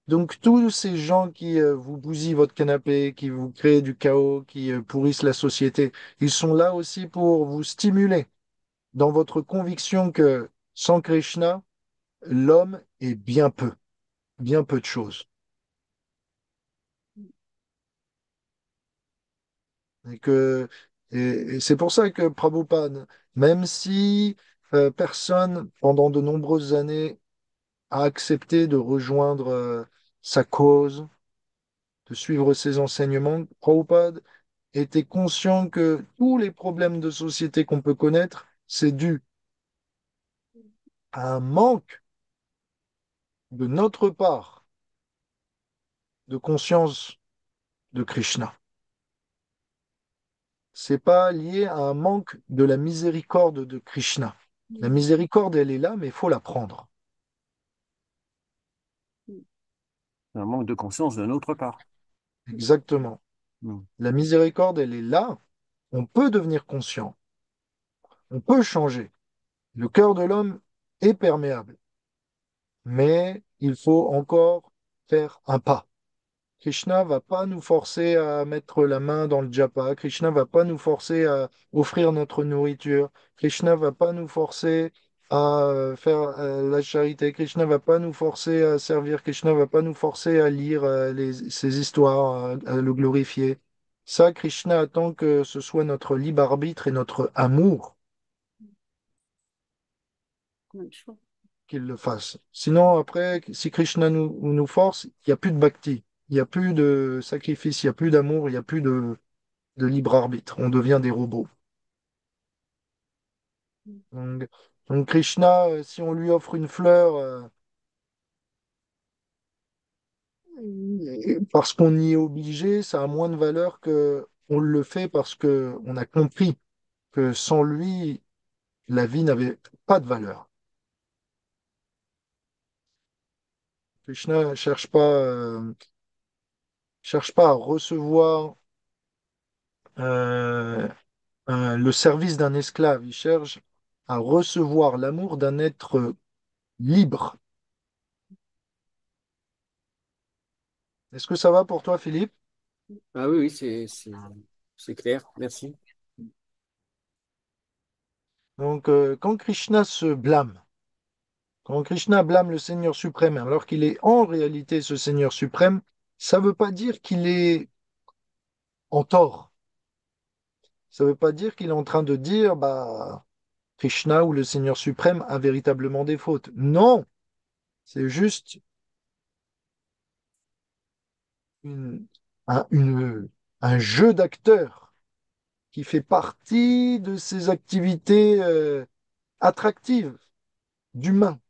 Donc tous ces gens qui vous bousillent votre canapé, qui vous créent du chaos, qui pourrissent la société, ils sont là aussi pour vous stimuler dans votre conviction que sans Krishna, l'homme est bien peu de choses. Et que, et c'est pour ça que Prabhupada, même si personne pendant de nombreuses années a accepté de rejoindre sa cause, de suivre ses enseignements, Prabhupada était conscient que tous les problèmes de société qu'on peut connaître, c'est dû à un manque de notre part de conscience de Krishna. C'est pas lié à un manque de la miséricorde de Krishna. La Mm. miséricorde, elle est là, mais il faut la prendre. Mm. Un manque de conscience de notre part. Exactement. Hmm. La miséricorde, elle est là. On peut devenir conscient. On peut changer. Le cœur de l'homme est perméable. Mais il faut encore faire un pas. Krishna va pas nous forcer à mettre la main dans le japa. Krishna va pas nous forcer à offrir notre nourriture. Krishna va pas nous forcer à faire la charité. Krishna va pas nous forcer à servir. Krishna va pas nous forcer à lire ces histoires, à le glorifier. Ça, Krishna attend que ce soit notre libre arbitre et notre amour On a le choix. qu'il le fasse. Sinon, après, si Krishna nous force, il n'y a plus de bhakti. Il n'y a plus de sacrifice, il n'y a plus d'amour, il n'y a plus de libre arbitre. On devient des robots. Mm. Donc, donc Krishna, si on lui offre une fleur parce qu'on y est obligé, ça a moins de valeur que on le fait parce que on a compris que sans lui, la vie n'avait pas de valeur. Krishna cherche pas à recevoir euh, le service d'un esclave. Il cherche à recevoir l'amour d'un être libre. Est-ce que ça va pour toi, Philippe? Ah oui, oui, c'est clair. Merci. Donc, quand Krishna se blâme, quand Krishna blâme le Seigneur suprême, alors qu'il est en réalité ce Seigneur suprême, ça ne veut pas dire qu'il est en tort. Ça ne veut pas dire qu'il est en train de dire, bah, Krishna ou le Seigneur suprême a véritablement des fautes. Non, c'est juste une- un, une- un jeu d'acteurs qui fait partie de ces activités attractives d'humains,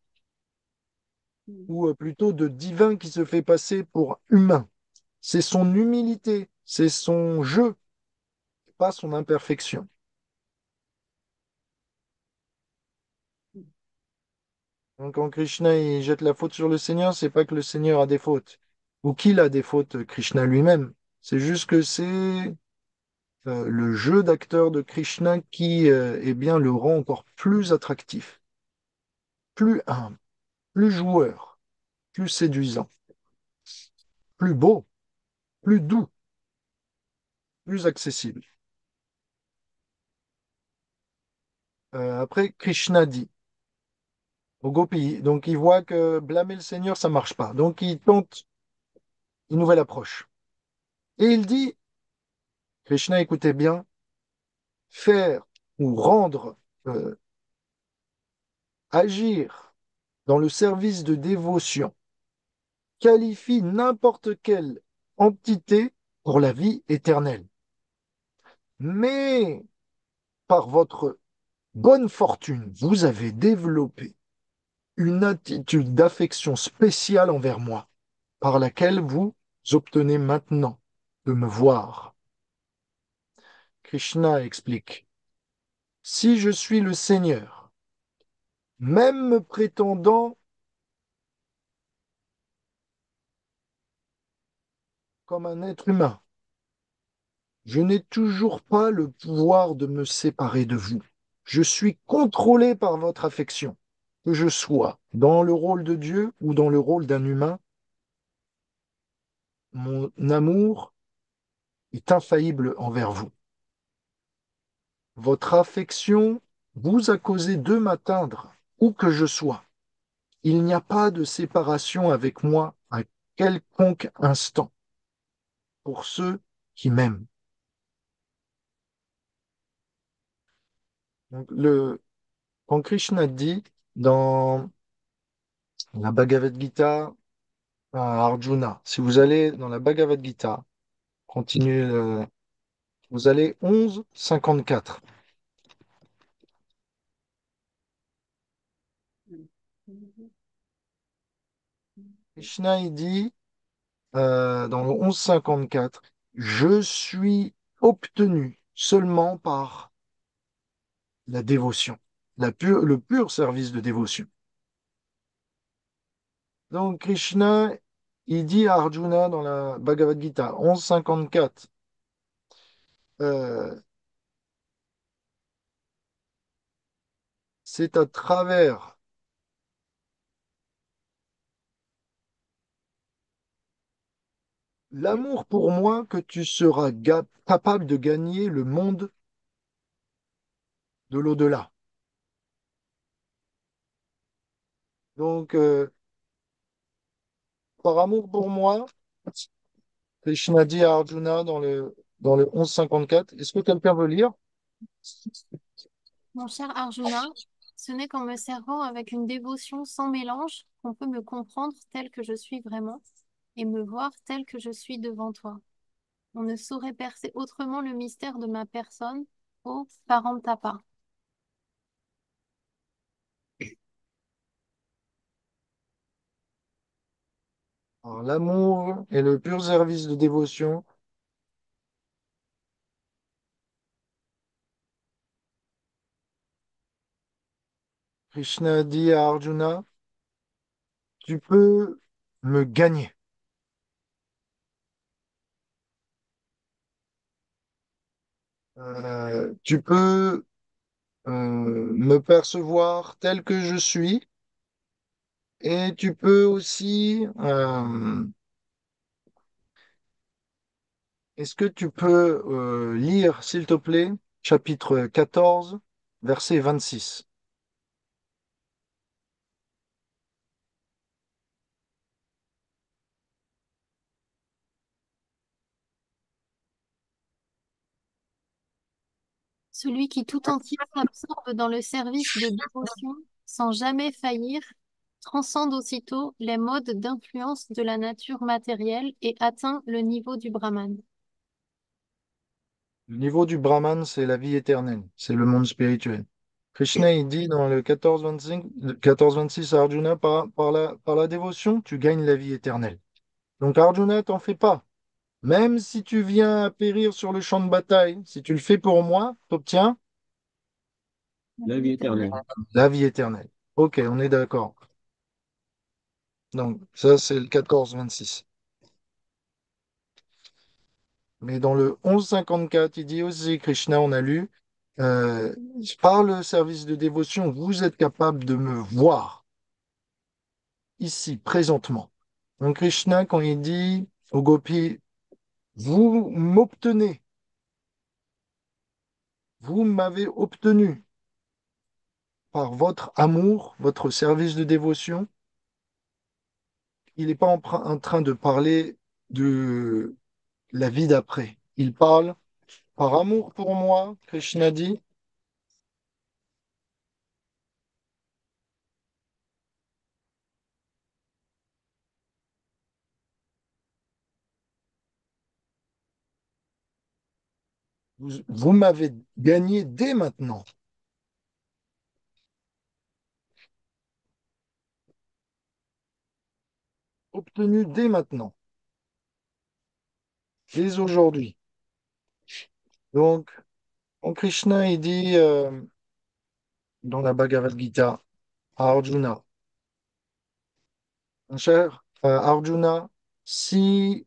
Mm. ou plutôt de divin qui se fait passer pour humain. C'est son humilité, c'est son jeu, pas son imperfection. Donc quand Krishna il jette la faute sur le Seigneur, c'est pas que le Seigneur a des fautes, ou qu'il a des fautes, Krishna lui-même. C'est juste que c'est le jeu d'acteur de Krishna qui eh bien, le rend encore plus attractif, plus humble, plus joueur, plus séduisant, plus beau, plus doux, plus accessible. Après, Krishna dit au Gopi, donc il voit que blâmer le Seigneur, ça marche pas. Donc il tente une nouvelle approche. Et il dit, Krishna, écoutez bien, faire ou rendre, euh, agir dans le service de dévotion qualifie n'importe quelle entité pour la vie éternelle. Mais par votre bonne fortune, vous avez développé une attitude d'affection spéciale envers moi, par laquelle vous obtenez maintenant de me voir. Krishna explique, si je suis le Seigneur, même me prétendant comme un être humain, je n'ai toujours pas le pouvoir de me séparer de vous. Je suis contrôlé par votre affection. Que je sois dans le rôle de Dieu ou dans le rôle d'un humain, mon amour est infaillible envers vous. Votre affection vous a causé de m'atteindre où que je sois. Il n'y a pas de séparation avec moi à quelconque instant pour ceux qui m'aiment. Donc, quand Krishna dit dans la Bhagavad Gita à Arjuna, si vous allez dans la Bhagavad Gita, continuez, vous allez 11,54. Krishna, il dit dans le 11,54, je suis obtenu seulement par la dévotion, le pur service de dévotion. Donc Krishna, il dit à Arjuna dans la Bhagavad Gita 11,54, euh, c'est à travers l'amour pour moi que tu seras capable de gagner le monde de l'au-delà. Donc, par amour pour moi, Krishna dit à Arjuna dans le 11,54, est-ce que quelqu'un veut lire? Mon cher Arjuna, ce n'est qu'en me servant avec une dévotion sans mélange qu'on peut me comprendre tel que je suis vraiment et me voir tel que je suis devant toi. On ne saurait percer autrement le mystère de ma personne, ô Parantapa. Alors, l'amour est le pur service de dévotion. Krishna dit à Arjuna, tu peux me gagner. Tu peux me percevoir tel que je suis et tu peux aussi, est-ce que tu peux lire, s'il te plaît, chapitre 14, verset 26. Celui qui tout entier s'absorbe dans le service de dévotion sans jamais faillir, transcende aussitôt les modes d'influence de la nature matérielle et atteint le niveau du Brahman. Le niveau du Brahman, c'est la vie éternelle, c'est le monde spirituel. Krishna, il dit dans le 14-25, le 14-26 à Arjuna, par la dévotion, tu gagnes la vie éternelle. Donc Arjuna, t'en fais pas. Même si tu viens à périr sur le champ de bataille, si tu le fais pour moi, tu obtiens La vie éternelle. la vie éternelle. Ok, on est d'accord. Donc ça, c'est le 14-26. Mais dans le 11-54, il dit aussi, Krishna, on a lu, euh, par le service de dévotion, vous êtes capable de me voir ici, présentement. Donc Krishna, quand il dit aux gopis, vous m'obtenez, vous m'avez obtenu par votre amour, votre service de dévotion, il n'est pas en train de parler de la vie d'après. Il parle par amour pour moi, Krishna dit, vous m'avez gagné dès maintenant, obtenu dès maintenant, dès aujourd'hui. Donc, en Krishna, il dit dans la Bhagavad Gita à Arjuna, mon cher Arjuna, si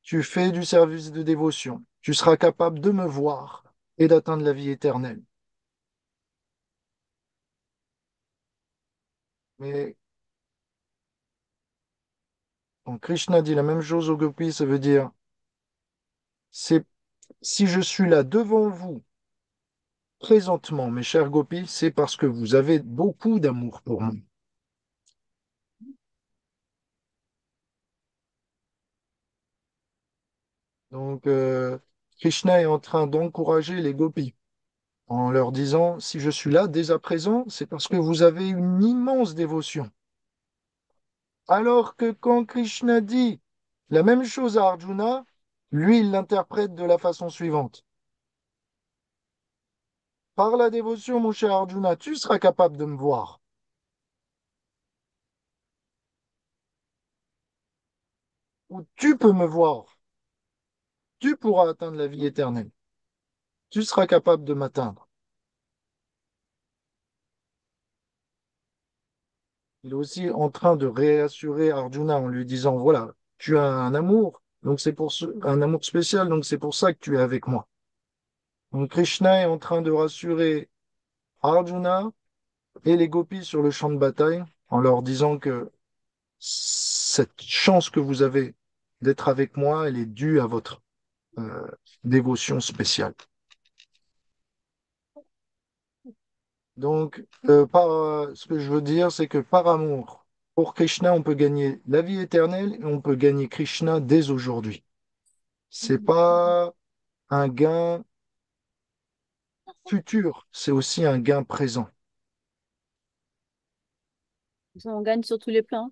tu fais du service de dévotion, tu seras capable de me voir et d'atteindre la vie éternelle. Mais quand Krishna dit la même chose aux gopis, ça veut dire, c'est si je suis là devant vous présentement, mes chers gopis, c'est parce que vous avez beaucoup d'amour pour moi. Donc, Krishna est en train d'encourager les gopis. en leur disant, si je suis là dès à présent, c'est parce que vous avez une immense dévotion. Alors que quand Krishna dit la même chose à Arjuna, lui, il l'interprète de la façon suivante. Par la dévotion, mon cher Arjuna, tu seras capable de me voir, ou tu peux me voir, tu pourras atteindre la vie éternelle, tu seras capable de m'atteindre. Il est aussi en train de réassurer Arjuna en lui disant, voilà, tu as un amour, donc un amour spécial, donc c'est pour ça que tu es avec moi. Donc Krishna est en train de rassurer Arjuna et les gopis sur le champ de bataille en leur disant que cette chance que vous avez d'être avec moi, elle est due à votre euh, dévotion spéciale. Donc, ce que je veux dire, c'est que par amour pour Krishna, on peut gagner la vie éternelle et on peut gagner Krishna dès aujourd'hui. C'est pas un gain futur, c'est aussi un gain présent. On gagne sur tous les plans.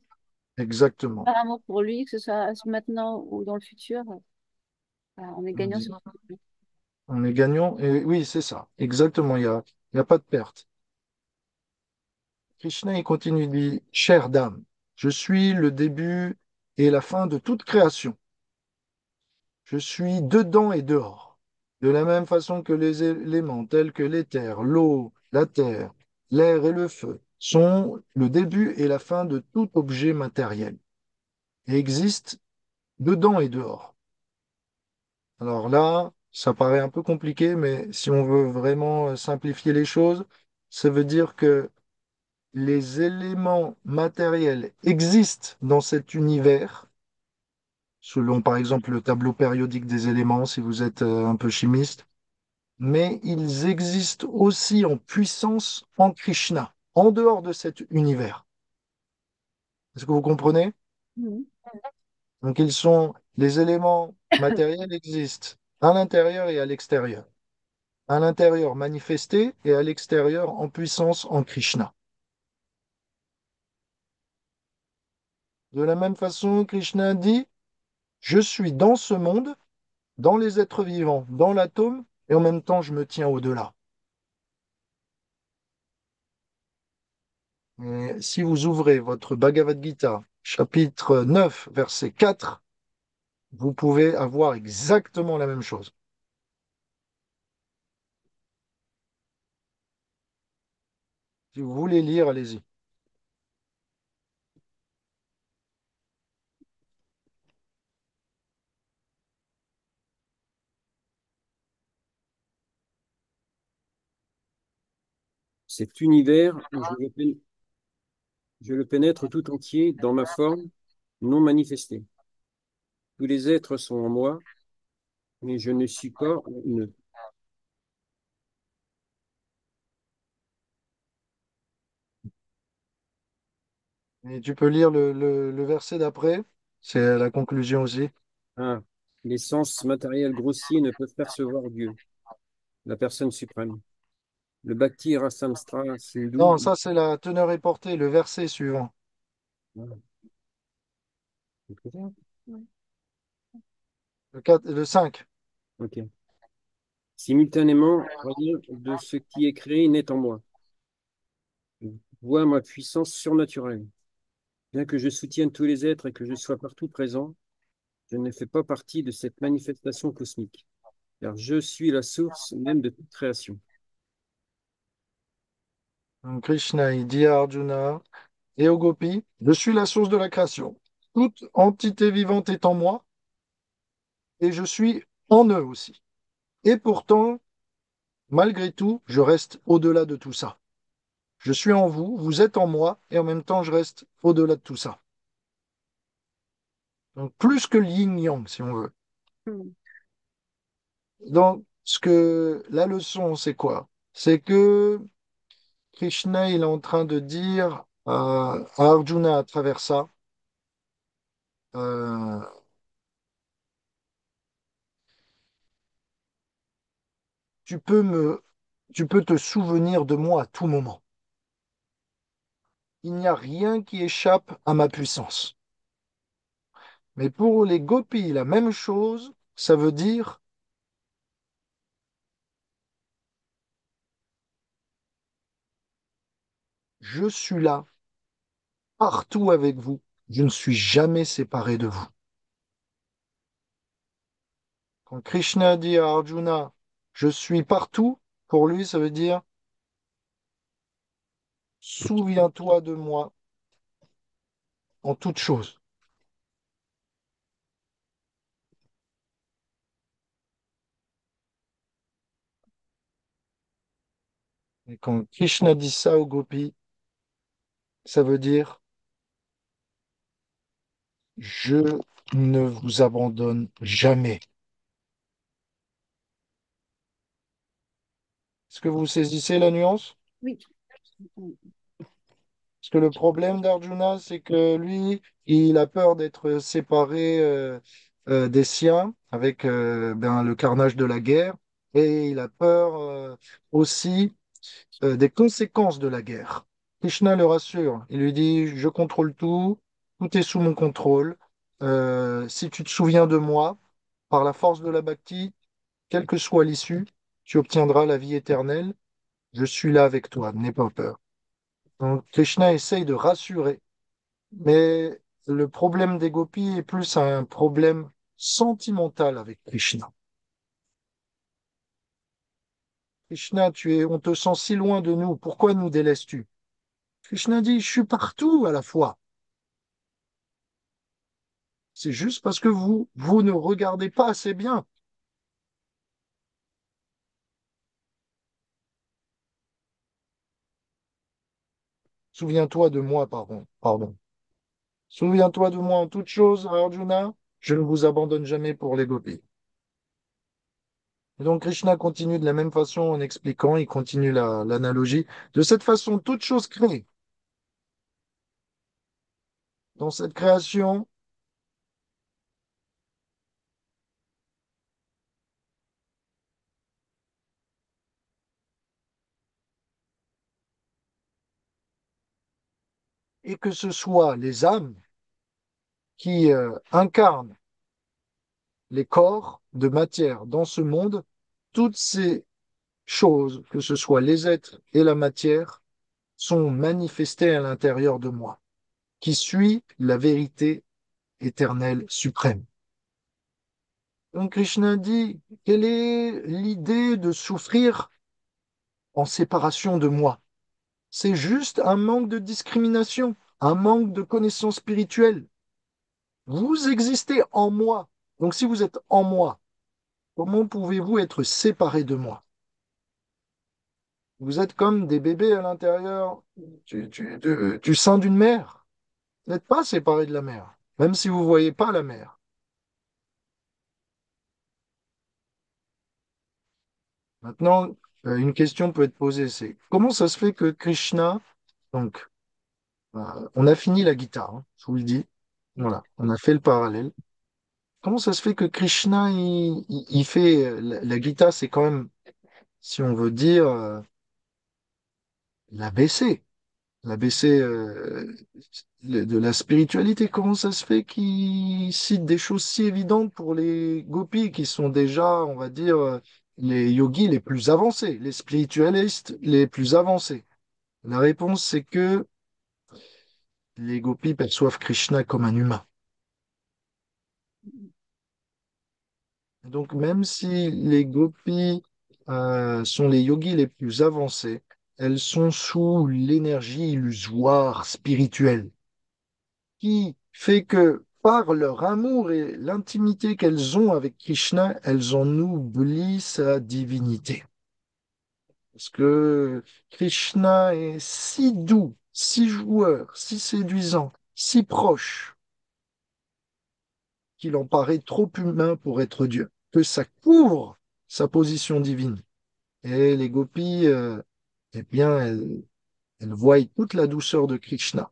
Exactement. Par amour pour lui, que ce soit maintenant ou dans le futur, on est On gagnant dit, sur tous les plans. on est gagnant, et oui, c'est ça. Exactement, il y a pas de perte. Krishna, il continue, il dit, chère dame, je suis le début et la fin de toute création. Je suis dedans et dehors. De la même façon que les éléments tels que l'éther, l'eau, la terre, l'air et le feu sont le début et la fin de tout objet matériel et existent dedans et dehors. Alors là, ça paraît un peu compliqué, mais si on veut vraiment simplifier les choses, ça veut dire que les éléments matériels existent dans cet univers, selon par exemple le tableau périodique des éléments, si vous êtes un peu chimiste, mais ils existent aussi en puissance en Krishna, en dehors de cet univers. Est-ce que vous comprenez? Mhm. Donc les éléments matériels existent à l'intérieur et à l'extérieur. À l'intérieur manifesté et à l'extérieur en puissance en Krishna. De la même façon, Krishna dit, je suis dans ce monde, dans les êtres vivants, dans l'atome, et en même temps je me tiens au-delà. Et si vous ouvrez votre Bhagavad Gita, chapitre 9, verset 4, vous pouvez avoir exactement la même chose. Si vous voulez lire, allez-y. Cet univers, je le pénètre tout entier dans ma forme non manifestée. Tous les êtres sont en moi, mais je ne suis pas en eux. Et tu peux lire le verset d'après, c'est la conclusion aussi. Ah, les sens matériels grossiers ne peuvent percevoir Dieu, la personne suprême. Le Bhakti Rasamstra Non, Sindhu. ça c'est la teneur et portée, le verset suivant. Voilà. Le 5. Ok. Simultanément, rien de ce qui est créé n'est en moi. Vois ma puissance surnaturelle. Bien que je soutienne tous les êtres et que je sois partout présent, je ne fais pas partie de cette manifestation cosmique, car je suis la source même de toute création. Donc Krishna, il dit à Arjuna et aux gopis, je suis la source de la création. Toute entité vivante est en moi et je suis en eux aussi. Et pourtant, malgré tout, je reste au-delà de tout ça. Je suis en vous, vous êtes en moi, et en même temps, je reste au-delà de tout ça. Donc, plus que le yin-yang, si on veut. Mhm. Donc, la leçon, c'est quoi? C'est que Krishna, il est en train de dire à Arjuna à travers ça, euh, tu peux me tu peux te souvenir de moi à tout moment. Il n'y a rien qui échappe à ma puissance. Mais pour les gopis, la même chose, ça veut dire je suis là, partout avec vous. Je ne suis jamais séparé de vous. Quand Krishna dit à Arjuna, je suis partout, pour lui, ça veut dire souviens-toi de moi en toutes choses. Et quand Krishna dit ça aux gopis, ça veut dire je ne vous abandonne jamais. Est-ce que vous saisissez la nuance? Oui. Parce que le problème d'Arjuna, c'est que lui, il a peur d'être séparé des siens avec le carnage de la guerre, et il a peur aussi des conséquences de la guerre. Krishna le rassure, il lui dit, je contrôle tout, tout est sous mon contrôle. Si tu te souviens de moi, par la force de la bhakti, quelle que soit l'issue, tu obtiendras la vie éternelle. Je suis là avec toi, n'aie pas peur. Donc Krishna essaye de rassurer, mais le problème des gopis est plus un problème sentimental avec Krishna. Krishna, on te sent si loin de nous, pourquoi nous délaisses-tu? Krishna dit, je suis partout à la fois. C'est juste parce que vous ne regardez pas assez bien. Souviens-toi de moi, pardon. Souviens-toi de moi en toutes choses, Arjuna. Je ne vous abandonne jamais pour les gopis. Et donc Krishna continue de la même façon en expliquant, il continue l'analogie. De cette façon, toute chose créée. Dans cette création, et que ce soit les âmes qui incarnent les corps de matière dans ce monde, toutes ces choses, que ce soit les êtres et la matière, sont manifestées à l'intérieur de moi, qui suis la vérité éternelle suprême. Donc Krishna dit, quelle est l'idée de souffrir en séparation de moi? C'est juste un manque de discrimination, un manque de connaissance spirituelle. Vous existez en moi. Donc si vous êtes en moi, comment pouvez-vous être séparé de moi? Vous êtes comme des bébés à l'intérieur du sein d'une mère. Vous n'êtes pas séparés de la mère, même si vous ne voyez pas la mère. Maintenant, une question peut être posée, c'est comment ça se fait que Krishna, donc on a fini la guitare, hein, je vous le dis, voilà, on a fait le parallèle. Comment ça se fait que Krishna, il fait la Gita, c'est quand même, si on veut dire, l'ABC, l'ABC de la spiritualité. Comment ça se fait qu'il cite des choses si évidentes pour les gopis qui sont déjà, on va dire, les yogis les plus avancés, les spiritualistes les plus avancés? La réponse, c'est que les gopis perçoivent Krishna comme un humain. Donc, même si les gopis sont les yogis les plus avancés, elles sont sous l'énergie illusoire spirituelle qui fait que par leur amour et l'intimité qu'elles ont avec Krishna, elles en oublient sa divinité. Parce que Krishna est si doux, si joueur, si séduisant, si proche, qu'il en paraît trop humain pour être Dieu, que ça couvre sa position divine. Et les gopis, eh bien, elles voient toute la douceur de Krishna,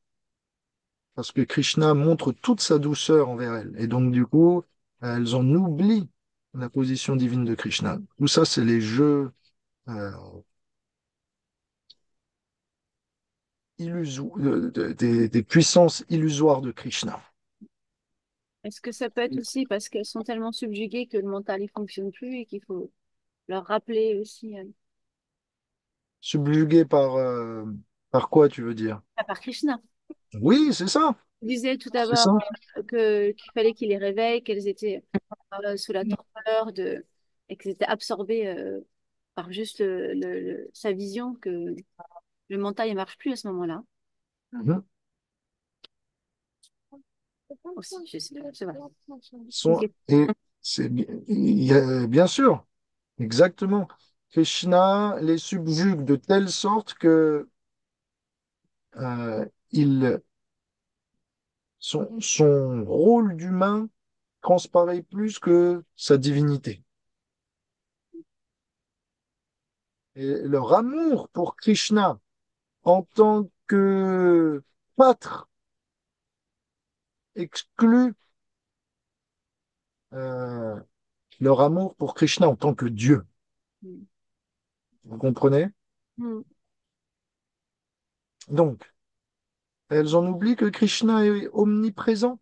parce que Krishna montre toute sa douceur envers elles. Et donc, du coup, elles en oublient la position divine de Krishna. Tout ça, c'est les jeux des puissances illusoires de Krishna. Est-ce que ça peut être aussi parce qu'elles sont tellement subjuguées que le mental ne fonctionne plus et qu'il faut leur rappeler aussi, Subjugué par quoi, tu veux dire? par Krishna. Oui, c'est ça, Tu disais tout c'est d'abord ça. qu'il fallait qu'il les réveille, qu'elles étaient sous la torpeur et qu'elles étaient absorbées par juste sa vision, que le mental ne marche plus à ce moment-là. Mhm. Aussi, je sais pas, c'est vrai. Sont- Ok. et il y a, bien sûr, exactement. Krishna les subjugue de telle sorte que il, son rôle d'humain transparaît plus que sa divinité. Et leur amour pour Krishna en tant que pâtre exclut euh, leur amour pour Krishna en tant que Dieu. Mm. Vous comprenez? Mm. Donc, elles en oublient que Krishna est omniprésent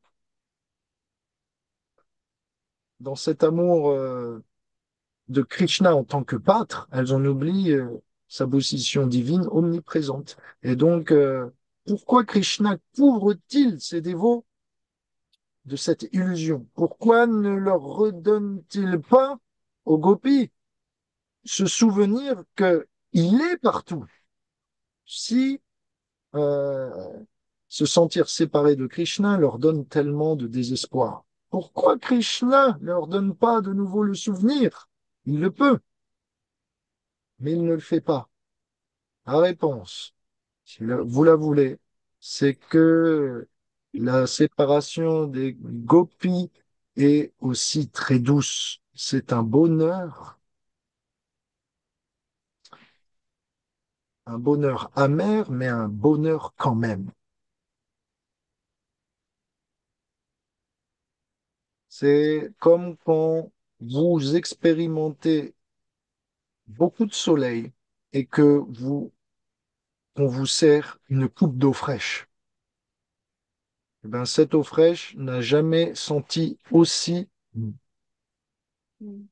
dans cet amour de Krishna en tant que pâtre. Elles en oublient sa position divine omniprésente. Et donc, pourquoi Krishna couvre-t-il ses dévots de cette illusion? Pourquoi ne leur redonne-t-il pas aux gopis ce souvenir que il est partout? Si euh, se sentir séparé de Krishna leur donne tellement de désespoir, pourquoi Krishna ne leur donne pas de nouveau le souvenir? Il le peut, mais il ne le fait pas. La réponse, si vous la voulez, c'est que la séparation des gopis est aussi très douce. C'est un bonheur amer, mais un bonheur quand même. C'est comme quand vous expérimentez beaucoup de soleil et qu'on vous sert une coupe d'eau fraîche. Eh ben, cette eau fraîche n'a jamais senti Mm.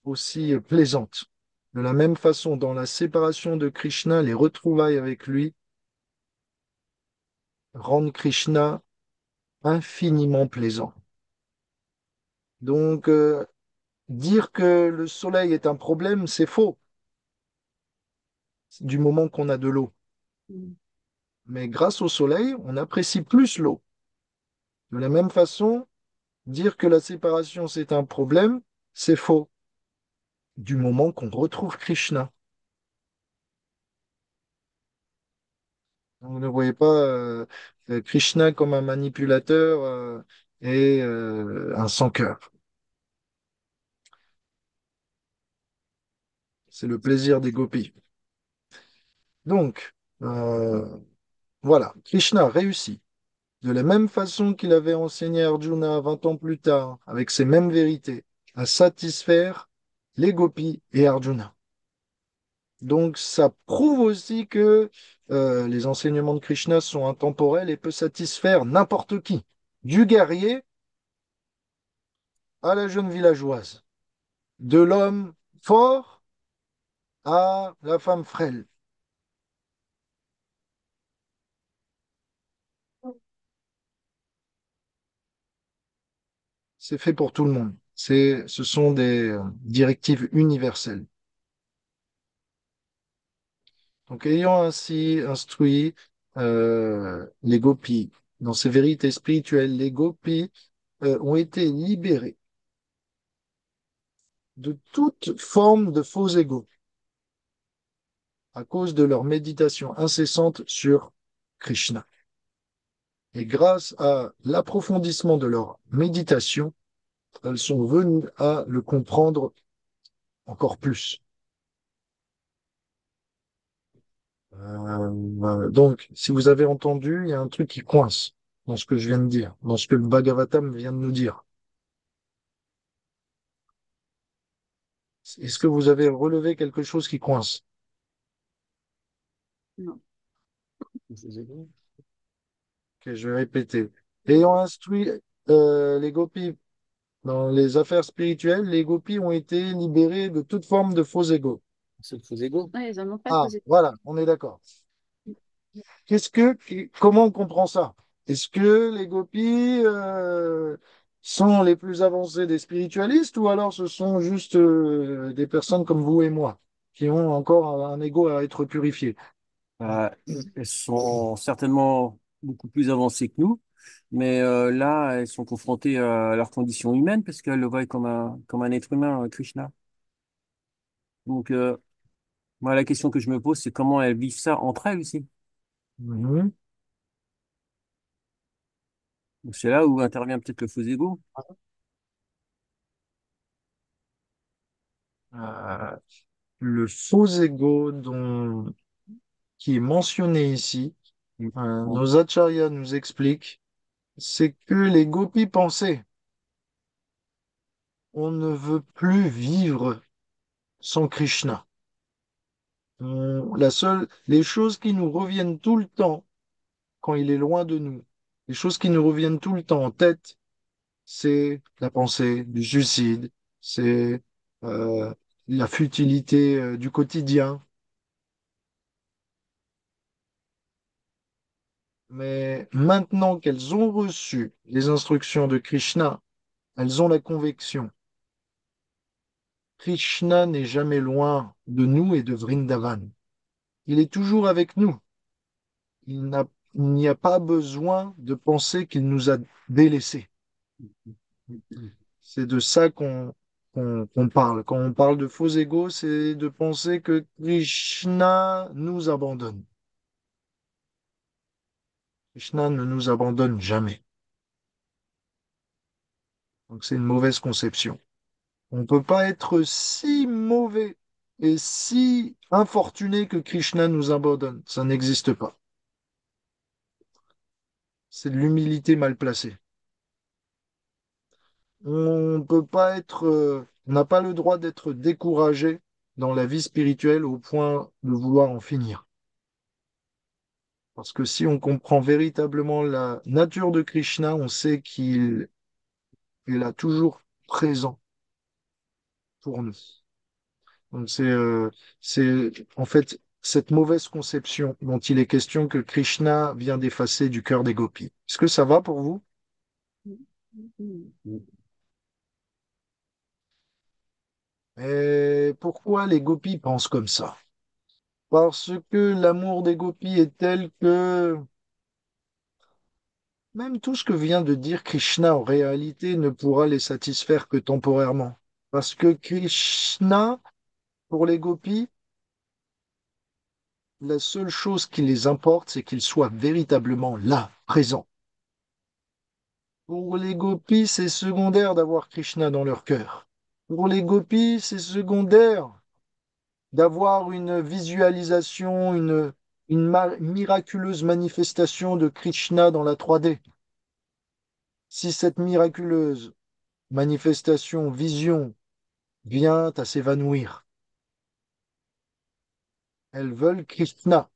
aussi plaisante. De la même façon, dans la séparation de Krishna, les retrouvailles avec lui rendent Krishna infiniment plaisant. Donc, dire que le soleil est un problème, c'est faux, du moment qu'on a de l'eau. Mm. Mais grâce au soleil, on apprécie plus l'eau. De la même façon, dire que la séparation c'est un problème, c'est faux, du moment qu'on retrouve Krishna. Vous ne voyez pas Krishna comme un manipulateur et un sans-cœur. C'est le plaisir des gopis. Donc, voilà, Krishna réussit. De la même façon qu'il avait enseigné à Arjuna 20 ans plus tard, avec ces mêmes vérités, à satisfaire les gopis et Arjuna. Donc, ça prouve aussi que les enseignements de Krishna sont intemporels et peuvent satisfaire n'importe qui, du guerrier à la jeune villageoise, de l'homme fort à la femme frêle. C'est fait pour tout le monde. Ce sont des directives universelles. Donc, ayant ainsi instruit les gopis dans ces vérités spirituelles, les gopis ont été libérés de toute forme de faux ego à cause de leur méditation incessante sur Krishna. Et grâce à l'approfondissement de leur méditation, elles sont venues à le comprendre encore plus. Donc, si vous avez entendu, il y a un truc qui coince dans ce que je viens de dire, dans ce que le Bhagavatam vient de nous dire. Est-ce que vous avez relevé quelque chose qui coince? Non. Ok, je vais répéter. Ayant instruit les gopis dans les affaires spirituelles, les gopis ont été libérés de toute forme de faux égaux. C'est de faux égaux. Ouais, ils en ont pas Ah, posé. voilà, on est d'accord. Comment on comprend ça? Est-ce que les gopis sont les plus avancés des spiritualistes ou alors ce sont juste des personnes comme vous et moi qui ont encore un ego à être purifié? Euh, Elles sont certainement beaucoup plus avancées que nous, mais là, elles sont confrontées à leur condition humaine parce qu'elles le voient comme un être humain, Krishna. Donc, moi, la question que je me pose, c'est comment elles vivent ça entre elles aussi. Mhm. Donc, c'est là où intervient peut-être le faux ego. Euh, le faux ego qui est mentionné ici, Mm. nos acharyas nous expliquent, c'est que les gopis pensaient, on ne veut plus vivre sans Krishna. Les choses qui nous reviennent tout le temps quand il est loin de nous, les choses qui nous reviennent tout le temps en tête, c'est la pensée du suicide, c'est euh, la futilité du quotidien. Mais maintenant qu'elles ont reçu les instructions de Krishna, elles ont la conviction. Krishna n'est jamais loin de nous et de Vrindavan. Il est toujours avec nous. Il n'y a pas besoin de penser qu'il nous a délaissés. C'est de ça qu'on parle. Quand on parle de faux égaux, c'est de penser que Krishna nous abandonne. Krishna ne nous abandonne jamais. Donc c'est une mauvaise conception. On ne peut pas être si mauvais et si infortuné que Krishna nous abandonne. Ça n'existe pas. C'est de l'humilité mal placée. On n'a pas le droit d'être découragé dans la vie spirituelle au point de vouloir en finir. Parce que si on comprend véritablement la nature de Krishna, on sait qu'il est là toujours présent pour nous. Donc c'est en fait cette mauvaise conception dont il est question que Krishna vient d'effacer du cœur des gopis. Est-ce que ça va pour vous? Et pourquoi les gopis pensent comme ça? Parce que l'amour des gopis est tel que même tout ce que vient de dire Krishna en réalité ne pourra les satisfaire que temporairement. Parce que Krishna, pour les gopis, la seule chose qui les importe, c'est qu'il soit véritablement là, présent. Pour les gopis, c'est secondaire d'avoir Krishna dans leur cœur. Pour les gopis, c'est secondaire d'avoir une visualisation, miraculeuse manifestation de Krishna dans la 3D. Si cette miraculeuse manifestation, vision, vient à s'évanouir, elles veulent Krishna,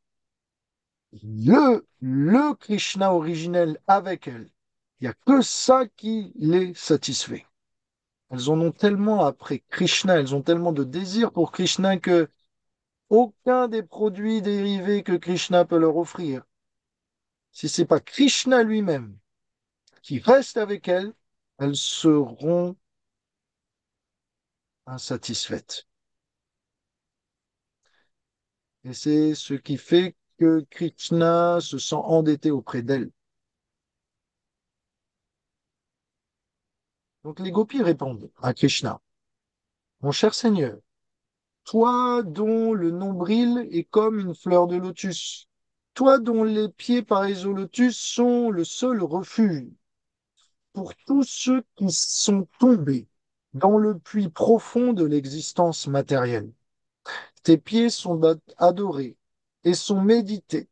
le Krishna originel avec elles. Il n'y a que ça qui les satisfait. Elles en ont tellement après Krishna, elles ont tellement de désir pour Krishna que aucun des produits dérivés que Krishna peut leur offrir, si c'est pas Krishna lui-même qui reste avec elles, elles seront insatisfaites. Et c'est ce qui fait que Krishna se sent endetté auprès d'elles. Donc les gopis répondent à Krishna, mon cher Seigneur, toi dont le nombril est comme une fleur de lotus, toi dont les pieds pareils au lotus sont le seul refuge pour tous ceux qui sont tombés dans le puits profond de l'existence matérielle. Tes pieds sont adorés et sont médités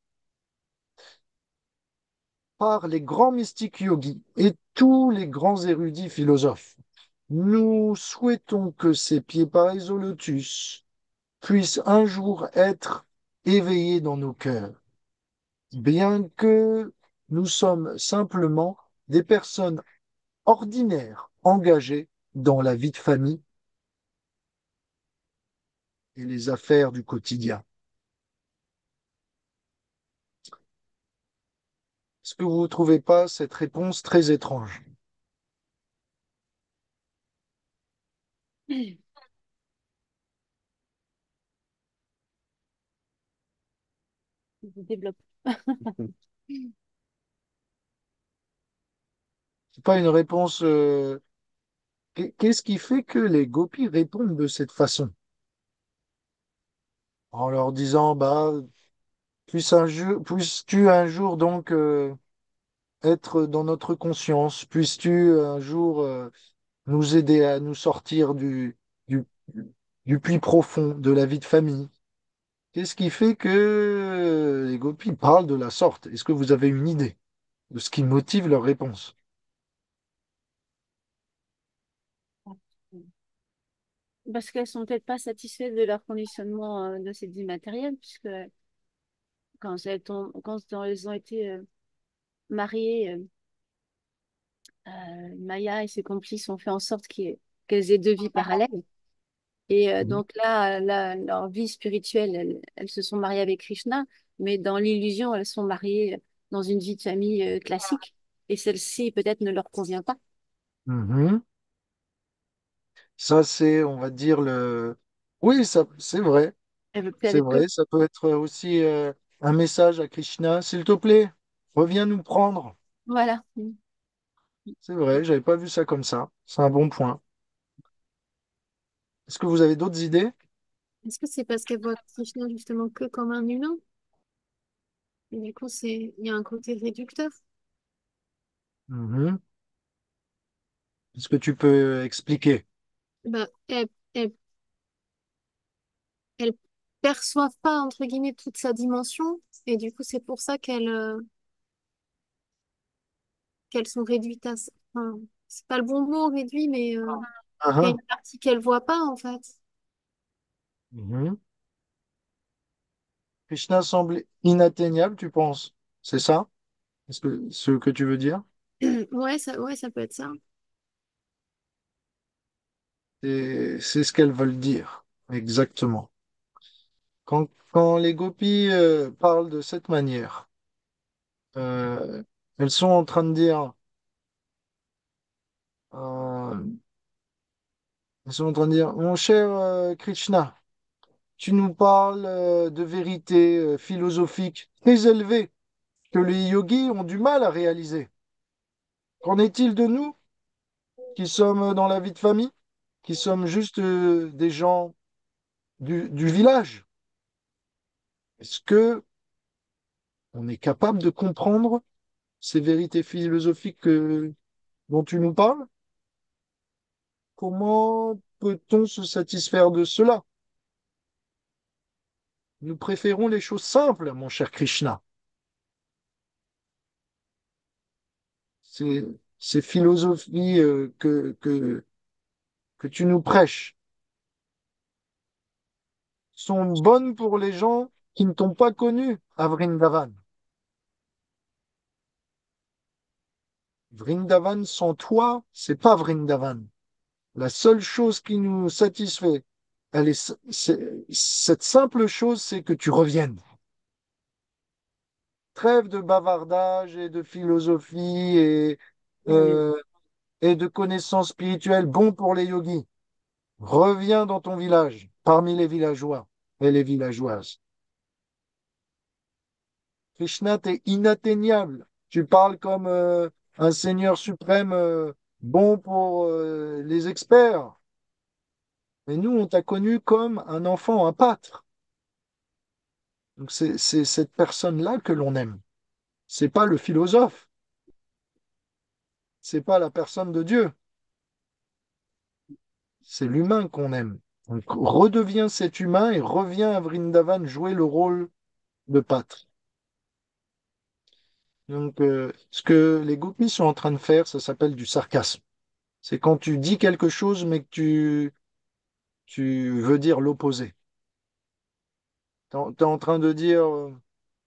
par les grands mystiques yogis et tous les grands érudits philosophes. Nous souhaitons que ces pieds pareils au lotus puissent un jour être éveillés dans nos cœurs. bien que nous sommes simplement des personnes ordinaires engagées dans la vie de famille et les affaires du quotidien. Est-ce que vous ne trouvez pas cette réponse très étrange? Je développe. C'est pas une réponse. Qu'est-ce qui fait que les gopis répondent de cette façon? En leur disant, bah, puisses-tu un jour donc être dans notre conscience, puisses-tu un jour nous aider à nous sortir du, du puits profond de la vie de famille. Qu'est-ce qui fait que les gopis parlent de la sorte? Est-ce que vous avez une idée de ce qui motive leur réponse? Parce qu'elles sont peut-être pas satisfaites de leur conditionnement de cette vie matérielle, puisque quand elles ont été mariées, Maya et ses complices ont fait en sorte qu'elles aient deux vies parallèles. Et Mhm. donc là, leur vie spirituelle, elles se sont mariées avec Krishna, mais dans l'illusion, elles sont mariées dans une vie de famille classique. Et celle-ci, peut-être, ne leur convient pas. Mhm. Ça, c'est, on va dire, le... Oui, ça, c'est vrai. Elles veulent plus C'est avec eux. vrai. Ça peut être aussi un message à Krishna. S'il te plaît, reviens nous prendre. Voilà. C'est vrai, j'avais pas vu ça comme ça. C'est un bon point. Est-ce que vous avez d'autres idées? Est-ce que c'est parce qu'elle voit Krishna justement que comme un humain? Et du coup, il y a un côté réducteur. Mhm. Est-ce que tu peux expliquer? Bah, elles perçoivent pas, entre guillemets, toute sa dimension. Et du coup, c'est pour ça qu'elles sont réduites à ça. Enfin, c'est pas le bon mot, réduit, mais Ah, il y a ah. une partie qu'elles voient pas, en fait. Mhm. Krishna semble inatteignable, tu penses? C'est ça? Est-ce que ce que tu veux dire? Ouais, ça peut être ça. C'est ce qu'elles veulent dire. Exactement. Quand les gopis parlent de cette manière, euh, elles sont en train de dire, euh, elles sont en train de dire, mon cher Krishna, tu nous parles de vérités philosophiques très élevées que les yogis ont du mal à réaliser. Qu'en est-il de nous qui sommes dans la vie de famille, qui sommes juste des gens du village? Est-ce que on est capable de comprendre ces vérités philosophiques dont tu nous parles? Comment peut-on se satisfaire de cela? Nous préférons les choses simples, mon cher Krishna. Ces, ces philosophies que tu nous prêches sont bonnes pour les gens qui ne t'ont pas connu à Vrindavan. Vrindavan sans toi, c'est pas Vrindavan. La seule chose qui nous satisfait, cette simple chose, c'est que tu reviennes. Trêve de bavardage et de philosophie Oui. euh, et de connaissances spirituelles bon pour les yogis. Reviens dans ton village, parmi les villageois et les villageoises. Krishna, t'es inatteignable. Tu parles comme un seigneur suprême bon pour les experts. Mais nous, on t'a connu comme un enfant, un pâtre. Donc c'est cette personne-là que l'on aime. C'est pas le philosophe, c'est pas la personne de Dieu, c'est l'humain qu'on aime. Donc redeviens cet humain et reviens à Vrindavan jouer le rôle de pâtre. Donc ce que les gopis sont en train de faire, ça s'appelle du sarcasme. C'est quand tu dis quelque chose mais que tu veux dire l'opposé. Tu es en train de dire,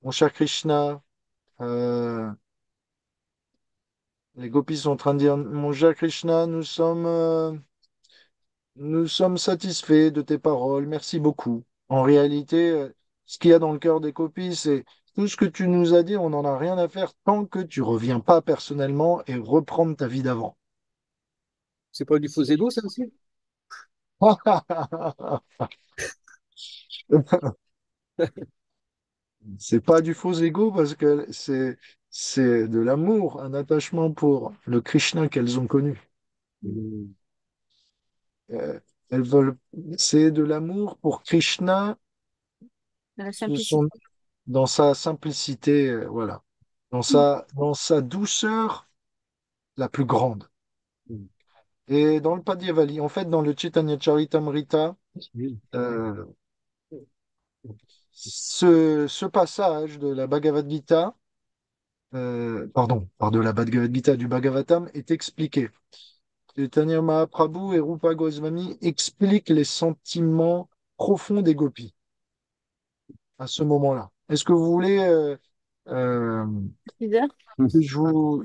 mon cher Krishna, Euh, les gopis sont en train de dire, mon cher Krishna, nous sommes satisfaits de tes paroles, merci beaucoup. En réalité, ce qu'il y a dans le cœur des gopis, c'est tout ce que tu nous as dit, on n'en a rien à faire tant que tu reviens pas personnellement et reprendre ta vie d'avant. C'est pas du faux égo, ça aussi? C'est pas du faux ego parce que c'est de l'amour, un attachement pour le Krishna qu'elles ont connu. Mm. Euh, elles veulent, c'est de l'amour pour Krishna, De la ce sont simplicité. dans sa simplicité, voilà, dans sa douceur la plus grande. Mm. Et dans le Padyavali, en fait, dans le Chaitanya Charitamrita, Oui. euh, ce passage de la Bhagavad Gita, de la Bhagavad Gita du Bhagavatam est expliqué. Chaitanya Mahaprabhu et Rupa Goswami expliquent les sentiments profonds des gopis à ce moment-là. Est-ce que vous voulez euh, 6 heures? que je vous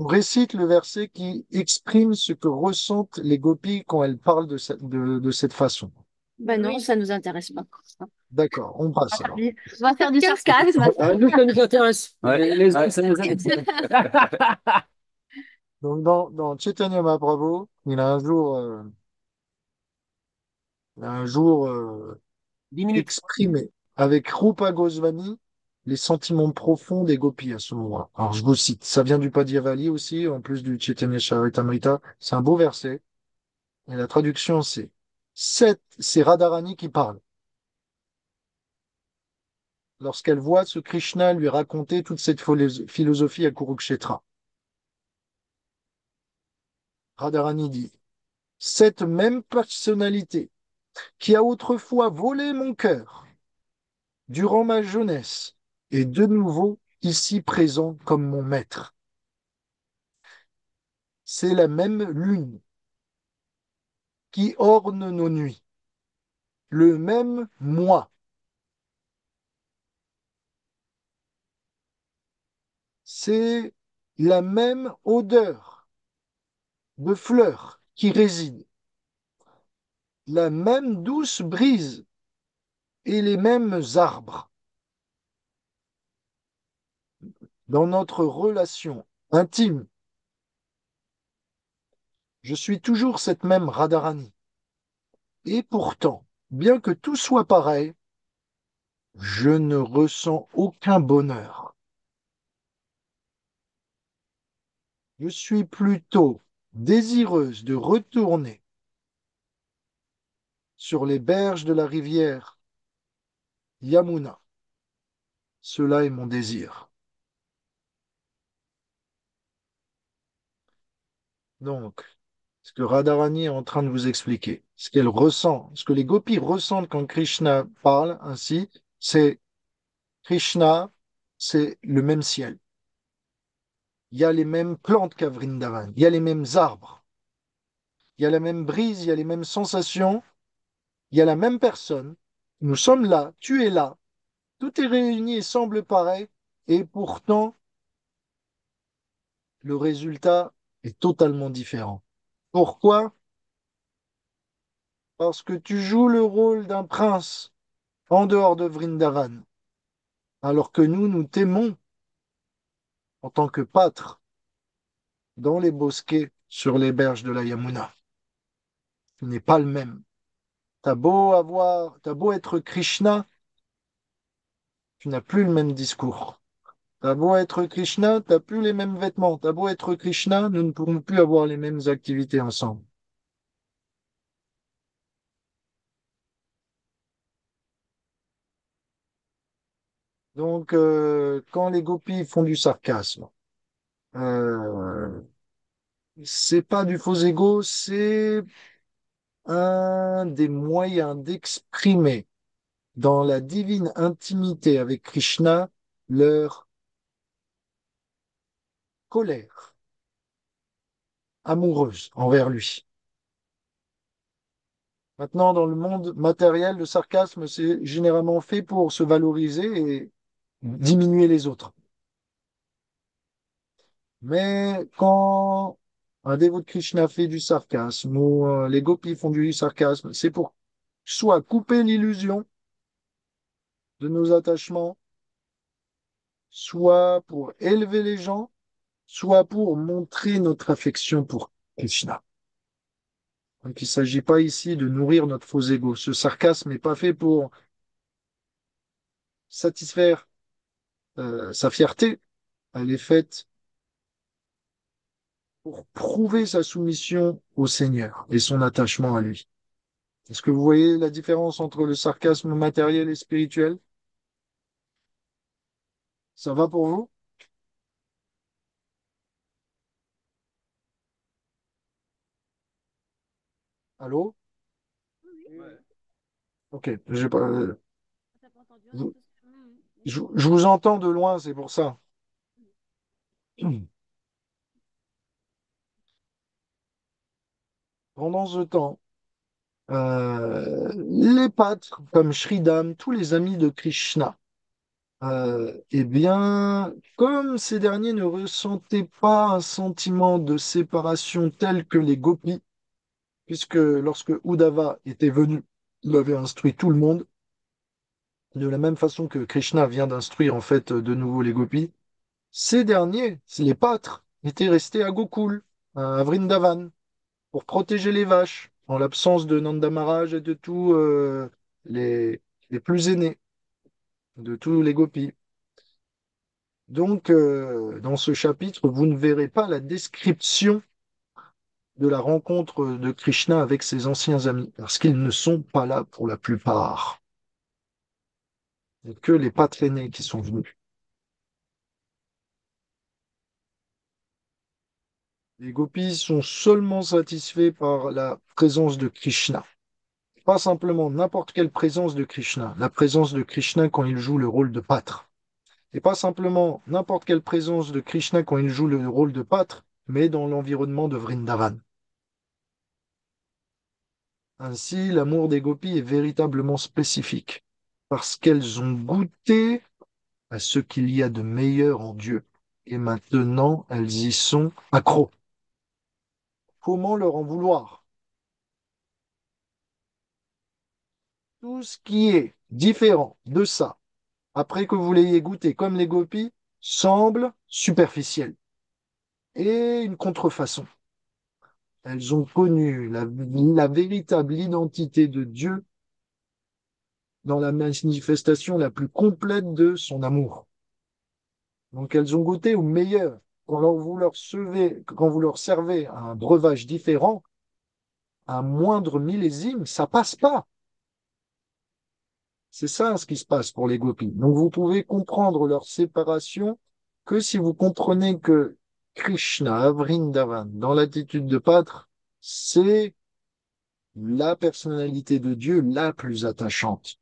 récite le verset qui exprime ce que ressentent les gopis quand elles parlent de cette façon? Ben non, Oui. ça nous intéresse pas. D'accord, on passe alors. On va faire du sarcasme. Ah, nous, ça nous intéresse. Ouais. Les autres, ça nous intéresse. Donc dans Chaitanya Mahaprabhu, il a un jour 10 minutes. exprimé avec Rupa Goswami les sentiments profonds des gopis à ce moment-là. Alors je vous cite, ça vient du Padyavali aussi, en plus du Chaitanya Charitamrita. C'est un beau verset. Et la traduction, c'est Radharani qui parle. Lorsqu'elle voit ce Krishna lui raconter toute cette philosophie à Kurukshetra. Radharani dit, cette même personnalité qui a autrefois volé mon cœur durant ma jeunesse est de nouveau ici présent comme mon maître. C'est la même lune qui orne nos nuits, le même moi. C'est la même odeur de fleurs qui réside, la même douce brise et les mêmes arbres. Dans notre relation intime, je suis toujours cette même Radharani. Et pourtant, bien que tout soit pareil, je ne ressens aucun bonheur. Je suis plutôt désireuse de retourner sur les berges de la rivière Yamuna. Cela est mon désir. Donc, ce que Radharani est en train de vous expliquer, ce qu'elle ressent, ce que les gopis ressentent quand Krishna parle ainsi, c'est Krishna, c'est le même ciel. Il y a les mêmes plantes qu'à Vrindavan, il y a les mêmes arbres, il y a la même brise, il y a les mêmes sensations, il y a la même personne. Nous sommes là, tu es là, tout est réuni et semble pareil, et pourtant, le résultat est totalement différent. Pourquoi? Parce que tu joues le rôle d'un prince en dehors de Vrindavan, alors que nous t'aimons en tant que pâtre dans les bosquets sur les berges de la Yamuna. Tu n'es pas le même. T'as beau être Krishna, tu n'as plus le même discours. T'as beau être Krishna, t'as plus les mêmes vêtements. T'as beau être Krishna, nous ne pourrons plus avoir les mêmes activités ensemble. Donc, quand les gopis font du sarcasme, euh, c'est pas du faux ego, c'est un des moyens d'exprimer dans la divine intimité avec Krishna leur colère amoureuse envers lui. Maintenant, dans le monde matériel, le sarcasme, c'est généralement fait pour se valoriser et diminuer les autres. Mais quand un dévot de Krishna fait du sarcasme ou les gopis font du sarcasme, c'est pour soit couper l'illusion de nos attachements, soit pour élever les gens, soit pour montrer notre affection pour Krishna. Donc il ne s'agit pas ici de nourrir notre faux ego. Ce sarcasme n'est pas fait pour satisfaire sa fierté, elle est faite pour prouver sa soumission au Seigneur et son attachement à lui. Est-ce que vous voyez la différence entre le sarcasme matériel et spirituel? Ça va pour vous? Allô? Oui, oui. Ouais. Ok, j'ai pas, T'as pas entendu? Non, vous- parce que... je vous entends de loin, c'est pour ça. Pendant ce temps, les pâtres comme Sridham, tous les amis de Krishna, eh bien, comme ces derniers ne ressentaient pas un sentiment de séparation tel que les gopis, puisque lorsque Uddhava était venu, il avait instruit tout le monde, de la même façon que Krishna vient d'instruire en fait de nouveau les gopis, ces derniers, les pâtres, étaient restés à Gokul, à Vrindavan, pour protéger les vaches, en l'absence de Nanda Maharaj et de tous les, les plus aînés, de tous les gopis. Donc, dans ce chapitre, vous ne verrez pas la description de la rencontre de Krishna avec ses anciens amis, parce qu'ils ne sont pas là pour la plupart. Il n'y a que les pâtres aînés qui sont venus. Les gopis sont seulement satisfaits par la présence de Krishna. Pas simplement n'importe quelle présence de Krishna, la présence de Krishna quand il joue le rôle de pâtre. Et pas simplement n'importe quelle présence de Krishna quand il joue le rôle de pâtre, mais dans l'environnement de Vrindavan. Ainsi, l'amour des gopis est véritablement spécifique, parce qu'elles ont goûté à ce qu'il y a de meilleur en Dieu. Et maintenant, elles y sont accros. Comment leur en vouloir? Tout ce qui est différent de ça, après que vous l'ayez goûté comme les gopis, semble superficiel et une contrefaçon. Elles ont connu la véritable identité de Dieu dans la manifestation la plus complète de son amour. Donc elles ont goûté au meilleur. Quand vous leur servez un breuvage différent, un moindre millésime, ça passe pas. C'est ça ce qui se passe pour les gopis. Donc vous pouvez comprendre leur séparation que si vous comprenez que Krishna, à Vrindavan, dans l'attitude de Pâtre, c'est la personnalité de Dieu la plus attachante.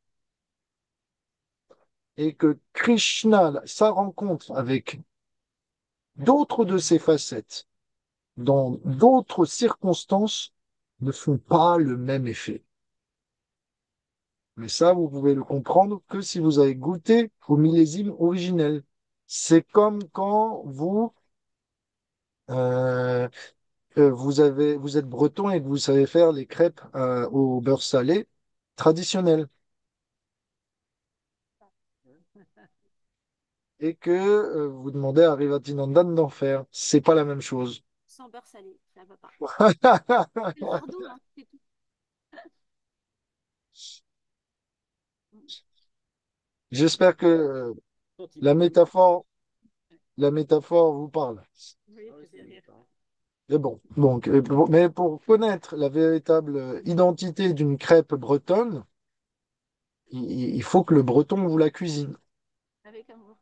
Et que Krishna, sa rencontre avec d'autres de ses facettes, dans d'autres circonstances, ne font pas le même effet. Mais ça, vous pouvez le comprendre que si vous avez goûté au millésime originel. C'est comme quand euh, vous êtes breton et que vous savez faire les crêpes au beurre salé traditionnelles et que vous demandez à Rivatinandan d'en faire. C'est pas la même chose. Sans beurre salé, ça va pas. C'est le fardeau, hein, c'est tout. J'espère que la métaphore, la métaphore vous parle. Oui, Ah oui, ça c'est fait rire. d'accord. Mais bon, donc, mais pour connaître la véritable identité d'une crêpe bretonne, il faut que le breton vous la cuisine. Avec amour.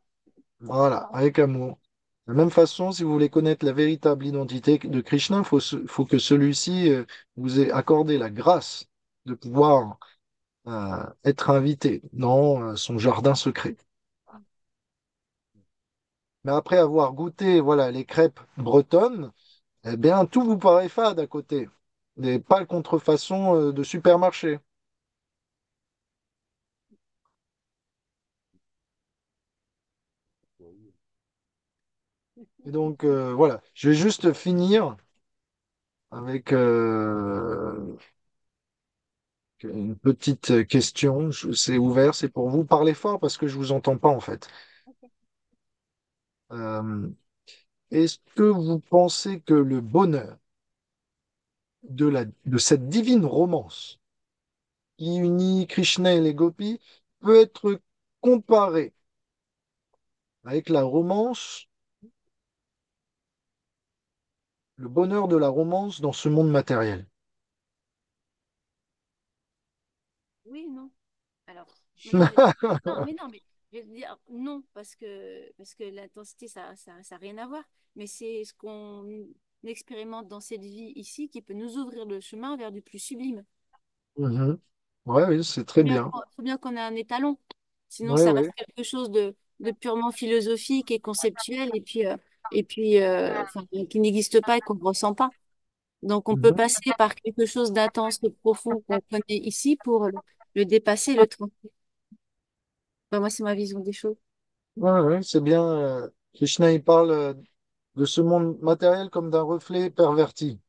Voilà, avec amour. De la même façon, si vous voulez connaître la véritable identité de Krishna, faut que celui-ci vous ait accordé la grâce de pouvoir être invité dans son jardin secret. Mais après avoir goûté, voilà, les crêpes bretonnes, eh bien, tout vous paraît fade à côté. Des pâles contrefaçons de supermarché. Et donc, voilà, je vais juste finir avec une petite question. C'est ouvert, c'est pour vous. Parlez fort parce que je vous entends pas en fait. Euh, Est-ce que vous pensez que le bonheur de cette divine romance qui unit Krishna et les gopis peut être comparé avec la romance, le bonheur de la romance dans ce monde matériel? Oui, non. Alors, moi, je vais dire, non, mais je vais dire non, parce que l'intensité, ça a rien à voir. Mais c'est ce qu'on expérimente dans cette vie ici qui peut nous ouvrir le chemin vers du plus sublime. Mhm. Ouais, oui, c'est très bien. Faut bien qu'on ait un étalon. Sinon, Ouais, ça ouais. reste quelque chose de purement philosophique et conceptuel enfin, qui n'existe pas et qu'on ne ressent pas. Donc, on peut Mhm. passer par quelque chose d'intense, de profond qu'on connaît ici pour le dépasser, le transcender. Enfin, moi, c'est ma vision des choses. Ouais, ouais, c'est bien. Krishna, il parle de ce monde matériel comme d'un reflet perverti.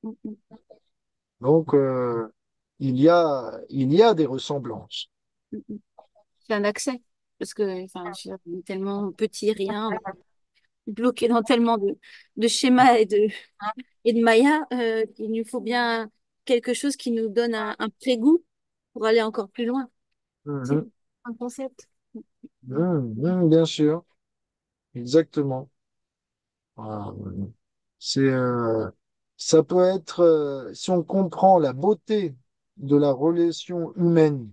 Mm, mm, Donc, il y a des ressemblances. mm, mm. C'est un accès. Parce que, enfin, on est tellement petit, rien, bloqué dans tellement de schémas et de maya, qu'il nous faut bien quelque chose qui nous donne un pré-goût pour aller encore plus loin. C'est Mhm. un concept. Mhm, mhm, bien sûr, exactement. Euh, C'est, ça peut être, si on comprend la beauté de la relation humaine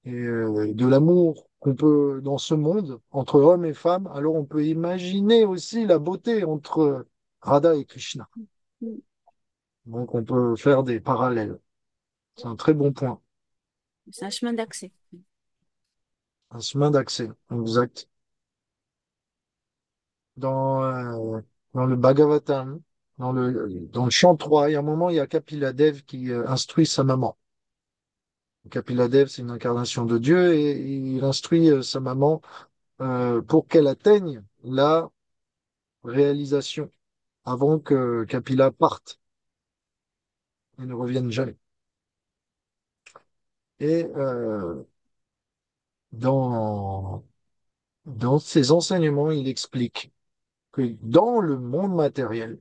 et de l'amour qu'on peut dans ce monde entre hommes et femmes, alors on peut imaginer aussi la beauté entre Radha et Krishna. Mm. Donc on peut faire des parallèles. C'est un très bon point. C'est un chemin d'accès. Un chemin d'accès, exact. Dans, dans le Bhagavatam, dans le chant 3, il y a un moment, il y a Kapila Dev qui instruit sa maman. Kapila Dev, c'est une incarnation de Dieu et il instruit sa maman pour qu'elle atteigne la réalisation avant que Kapila parte et ne revienne jamais. Et dans, dans ses enseignements, il explique que dans le monde matériel,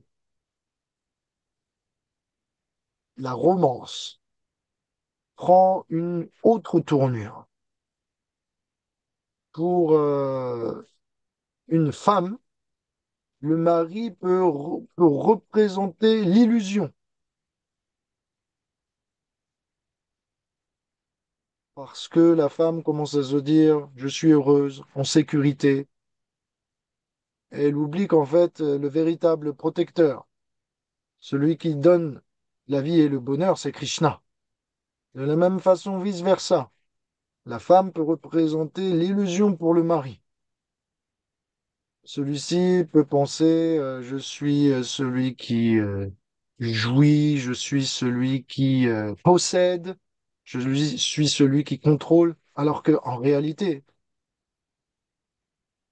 la romance prend une autre tournure. Pour une femme, le mari peut représenter l'illusion, parce que la femme commence à se dire, je suis heureuse, en sécurité. Elle oublie qu'en fait, le véritable protecteur, celui qui donne la vie et le bonheur, c'est Krishna. De la même façon, vice-versa. La femme peut représenter l'illusion pour le mari. Celui-ci peut penser, je suis celui qui jouit, je suis celui qui possède, suis celui qui contrôle, alors que en réalité,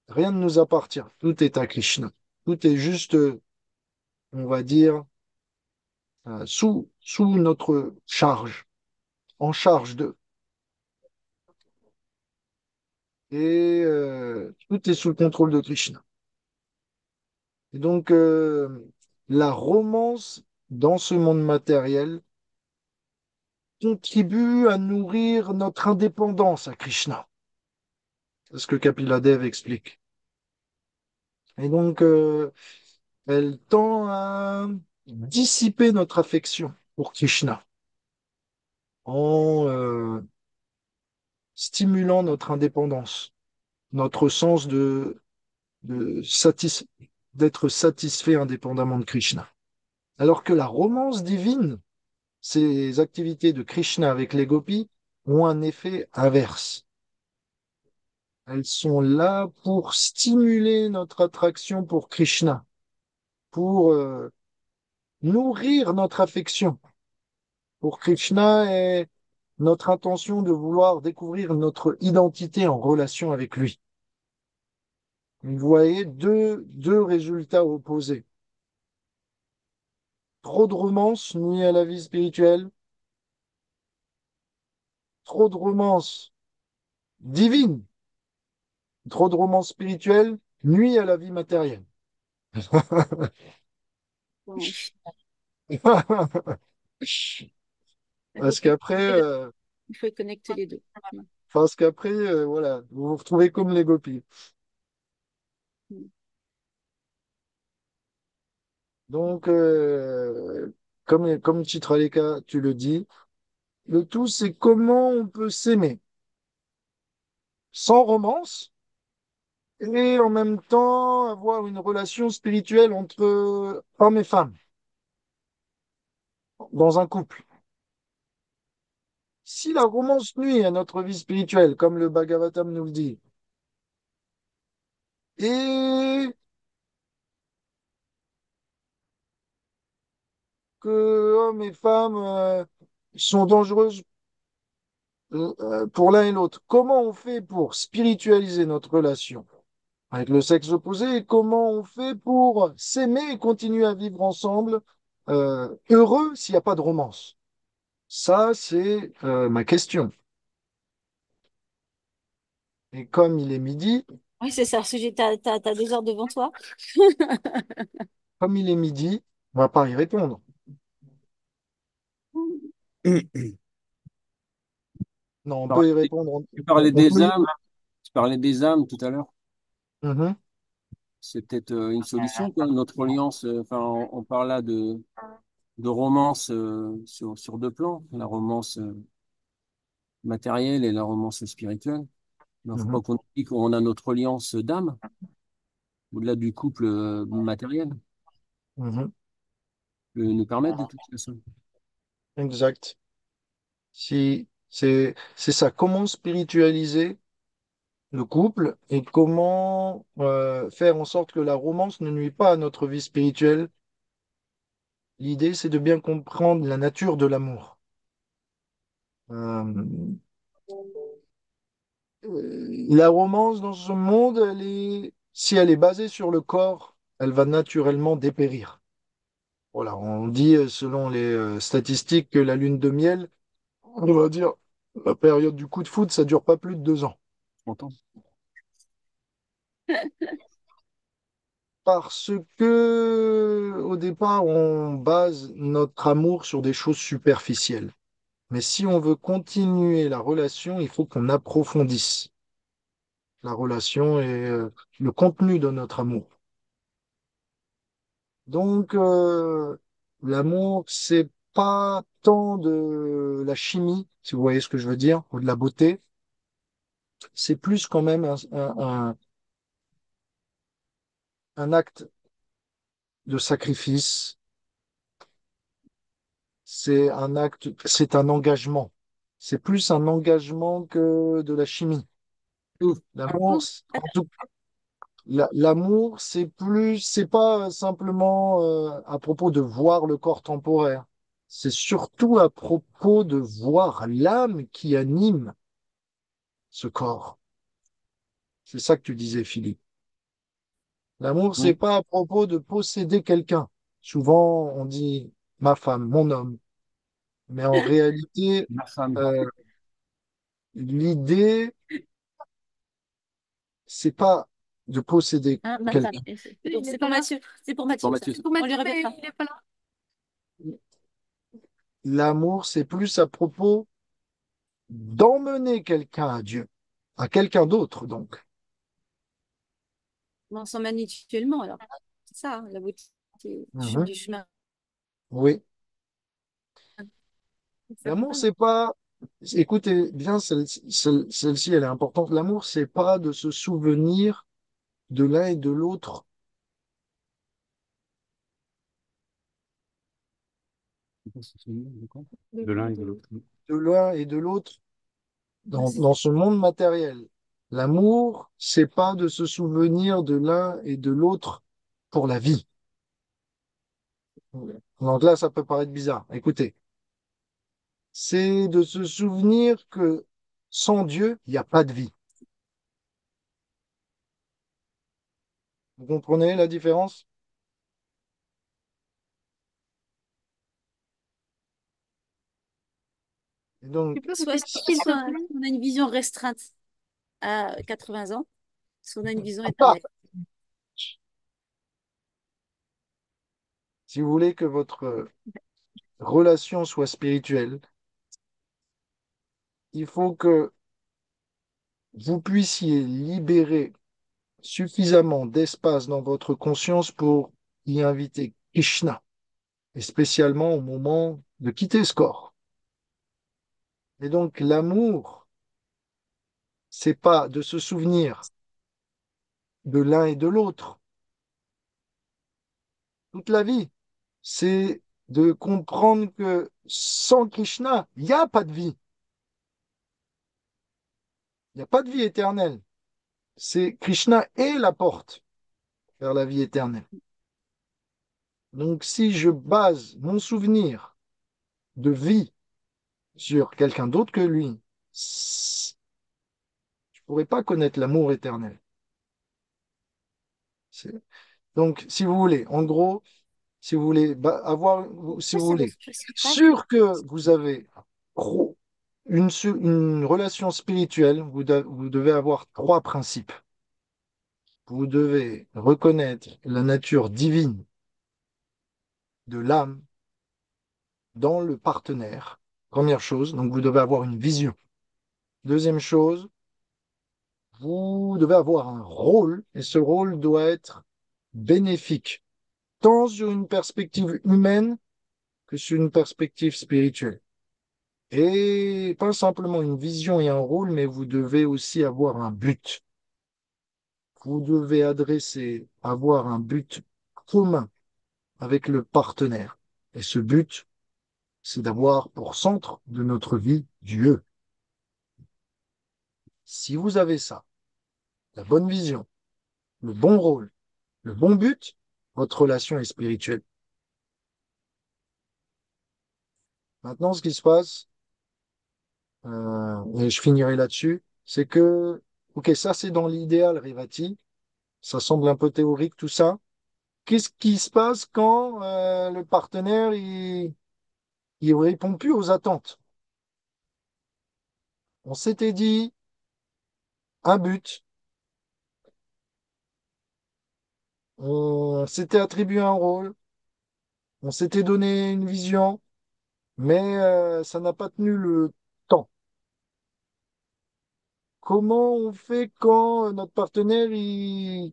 rien ne nous appartient. Tout est à Krishna. Tout est juste, on va dire, sous notre charge, en charge de. Et tout est sous le contrôle de Krishna. Et donc, la romance dans ce monde matériel contribue à nourrir notre indépendance à Krishna. C'est ce que Kapila Dev explique. Et donc, elle tend à dissiper notre affection pour Krishna en stimulant notre indépendance, notre sens de d'être satisfait indépendamment de Krishna. Alors que la romance divine, ces activités de Krishna avec les gopis, ont un effet inverse. Elles sont là pour stimuler notre attraction pour Krishna, pour nourrir notre affection pour Krishna et notre intention de vouloir découvrir notre identité en relation avec lui. Vous voyez deux résultats opposés. Trop de romance nuit à la vie spirituelle, trop de romance divine, trop de romance spirituelle nuit à la vie matérielle. Bon, il faut Parce qu'après, connecter les deux. Il faut connecter les deux. voilà, vous vous retrouvez comme les gopis. Mm. Donc, comme Chitraleka, tu le dis, le tout, c'est comment on peut s'aimer sans romance et en même temps avoir une relation spirituelle entre hommes et femmes dans un couple. Si la romance nuit à notre vie spirituelle, comme le Bhagavatam nous le dit, et que hommes et femmes sont dangereuses pour l'un et l'autre, comment on fait pour spiritualiser notre relation avec le sexe opposé et comment on fait pour s'aimer et continuer à vivre ensemble heureux s'il n'y a pas de romance? Ça, c'est ma question. Et comme il est midi, Oui, c'est ça, sujet. T'as 2 heures devant toi. comme il est midi, on va pas y répondre. Non, on peut y répondre. Tu parlais On des peut y... âmes, tu parlais des âmes tout à l'heure. Mhm, C'est peut-être une solution, quoi, notre alliance. Enfin, on parle là de romance sur deux plans, la romance matérielle et la romance spirituelle. Il ne faut mhm, pas qu'on oublie qu'on a notre alliance d'âme, au-delà du couple matériel, mhm. peut nous permettre de toute façon. Exact. Si, c'est ça. Comment spiritualiser le couple et comment faire en sorte que la romance ne nuit pas à notre vie spirituelle. L'idée, c'est de bien comprendre la nature de l'amour. Euh, la romance dans ce monde, si elle est basée sur le corps, elle va naturellement dépérir. Voilà, on dit, selon les statistiques, que la lune de miel, on va dire, la période du coup de foudre, ça dure pas plus de 2 ans. Content. Parce que, au départ, on base notre amour sur des choses superficielles. Mais si on veut continuer la relation, il faut qu'on approfondisse la relation et le contenu de notre amour. Donc, l'amour, c'est pas tant de la chimie, si vous voyez ce que je veux dire, ou de la beauté. C'est plus quand même un acte de sacrifice. C'est un acte, c'est un engagement. C'est plus un engagement que de la chimie. Ouf. L'amour, l'amour, c'est pas simplement à propos de voir le corps temporaire. C'est surtout à propos de voir l'âme qui anime ce corps. C'est ça que tu disais, Philippe. L'amour, c'est Oui, pas à propos de posséder quelqu'un. Souvent, on dit ma femme, mon homme. Mais en réalité, ma femme. euh, l'idée, c'est pas de posséder Hein, ma femme. quelqu'un. C'est pour Mathieu. C'est pour Bon, Mathieu, ça. Mathieu, Pour On lui Mathieu, mais répétera. il n'est pas là. L'amour, c'est plus à propos d'emmener quelqu'un à Dieu, à quelqu'un d'autre, donc. On s'emmène mutuellement, alors. C'est ça, hein, la beauté Mhm. du chemin. Oui. C'est L'amour, vrai. c'est pas. Écoutez bien, celle-ci, elle est importante. L'amour, c'est pas de se souvenir de l'un et de l'autre, De l'un et de l'autre. de l'un et de l'autre Ah, dans ce monde matériel. L'amour, c'est pas de se souvenir de l'un et de l'autre pour la vie. Donc là, ça peut paraître bizarre. Écoutez, c'est de se souvenir que sans Dieu, il n'y a pas de vie. Vous comprenez la différence? Et Tu donc, peux soit expliquer si on a une vision restreinte à 80 ans, si on a une vision éternelle. si vous voulez que votre relation soit spirituelle, il faut que vous puissiez libérer suffisamment d'espace dans votre conscience pour y inviter Krishna, et spécialement au moment de quitter ce corps. Et donc, l'amour, c'est pas de se souvenir de l'un et de l'autre toute la vie. C'est de comprendre que sans Krishna, il n'y a pas de vie. Il n'y a pas de vie éternelle. C'est Krishna est la porte vers la vie éternelle. Donc, si je base mon souvenir de vie sur quelqu'un d'autre que lui, je ne pourrais pas connaître l'amour éternel. C'est- Donc, si vous voulez, en gros, si vous voulez avoir, si Ça, vous ça doit voulez, être plus vague. sûr que vous avez une relation spirituelle, vous devez avoir trois principes. Vous devez reconnaître la nature divine de l'âme dans le partenaire. Première chose, donc vous devez avoir une vision. Deuxième chose, vous devez avoir un rôle, et ce rôle doit être bénéfique, tant sur une perspective humaine que sur une perspective spirituelle. Et pas simplement une vision et un rôle, mais vous devez aussi avoir un but. Vous devez avoir un but commun avec le partenaire. Et ce but, c'est d'avoir pour centre de notre vie Dieu. Si vous avez ça, la bonne vision, le bon rôle, le bon but, votre relation est spirituelle. Maintenant, ce qui se passe, et je finirai là-dessus, c'est que, ok, ça c'est dans l'idéal, Rivati, ça semble un peu théorique tout ça. Qu'est-ce qui se passe quand le partenaire il répond plus aux attentes? On s'était dit un but, on s'était attribué un rôle, on s'était donné une vision, mais ça n'a pas tenu le temps. Comment on fait quand notre partenaire il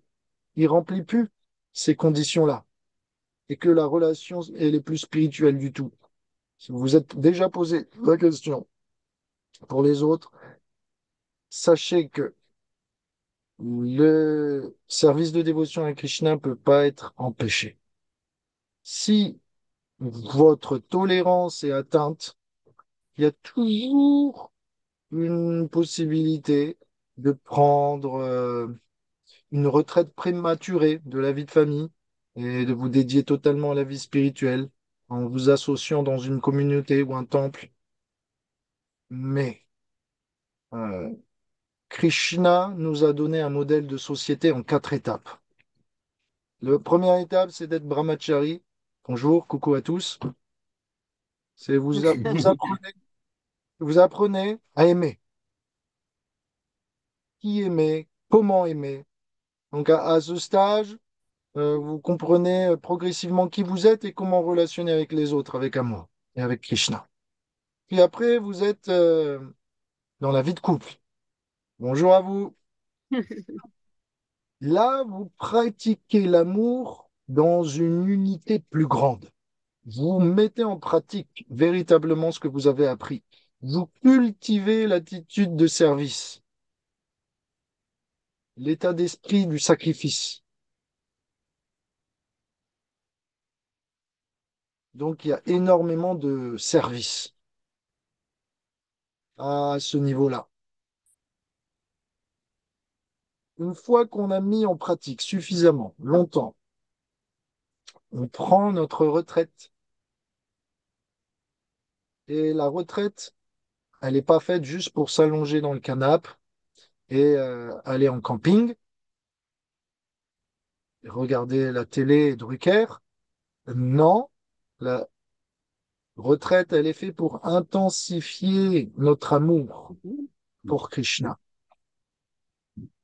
remplit plus ces conditions-là et que la relation elle est plus spirituelle du tout? Si vous vous êtes déjà posé la question pour les autres, sachez que le service de dévotion à Krishna ne peut pas être empêché. Si votre tolérance est atteinte, il y a toujours une possibilité de prendre une retraite prématurée de la vie de famille et de vous dédier totalement à la vie spirituelle en vous associant dans une communauté ou un temple. Mais euh, Krishna nous a donné un modèle de société en quatre étapes. La première étape, c'est d'être brahmachari. Bonjour, coucou à tous. C'est vous apprenez à aimer. Qui aimer, comment aimer. Donc à ce stage, vous comprenez progressivement qui vous êtes et comment relationner avec les autres, avec amour et avec Krishna. Puis après, vous êtes dans la vie de couple. Bonjour à vous. Là, vous pratiquez l'amour dans une unité plus grande. Vous mettez en pratique véritablement ce que vous avez appris. Vous cultivez l'attitude de service, l'état d'esprit du sacrifice. Donc, il y a énormément de service à ce niveau-là. Une fois qu'on a mis en pratique suffisamment longtemps, on prend notre retraite. Et la retraite, elle n'est pas faite juste pour s'allonger dans le canapé et aller en camping. regarder la télé et Drucker. Non, la retraite, elle est faite pour intensifier notre amour pour Krishna.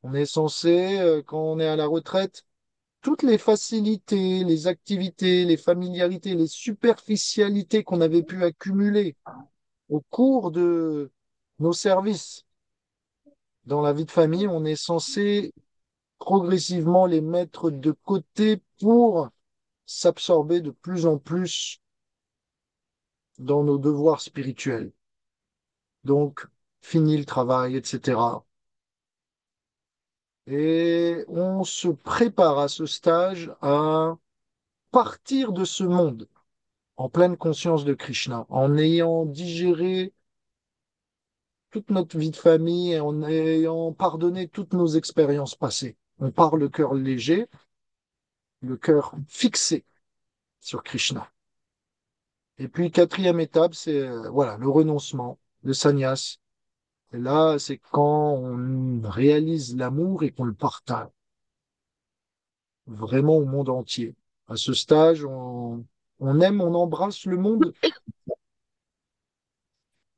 On est censé, quand on est à la retraite, toutes les facilités, les activités, les familiarités, les superficialités qu'on avait pu accumuler au cours de nos services dans la vie de famille, on est censé progressivement les mettre de côté pour s'absorber de plus en plus dans nos devoirs spirituels. Donc, fini le travail, etc. Et on se prépare à ce stage à partir de ce monde en pleine conscience de Krishna, en ayant digéré toute notre vie de famille et en ayant pardonné toutes nos expériences passées. On part le cœur léger, le cœur fixé sur Krishna. Et puis, quatrième étape, c'est voilà, le renoncement, le sannyas. Et là, c'est quand on réalise l'amour et qu'on le partage vraiment au monde entier. À ce stage, on aime, on embrasse le monde.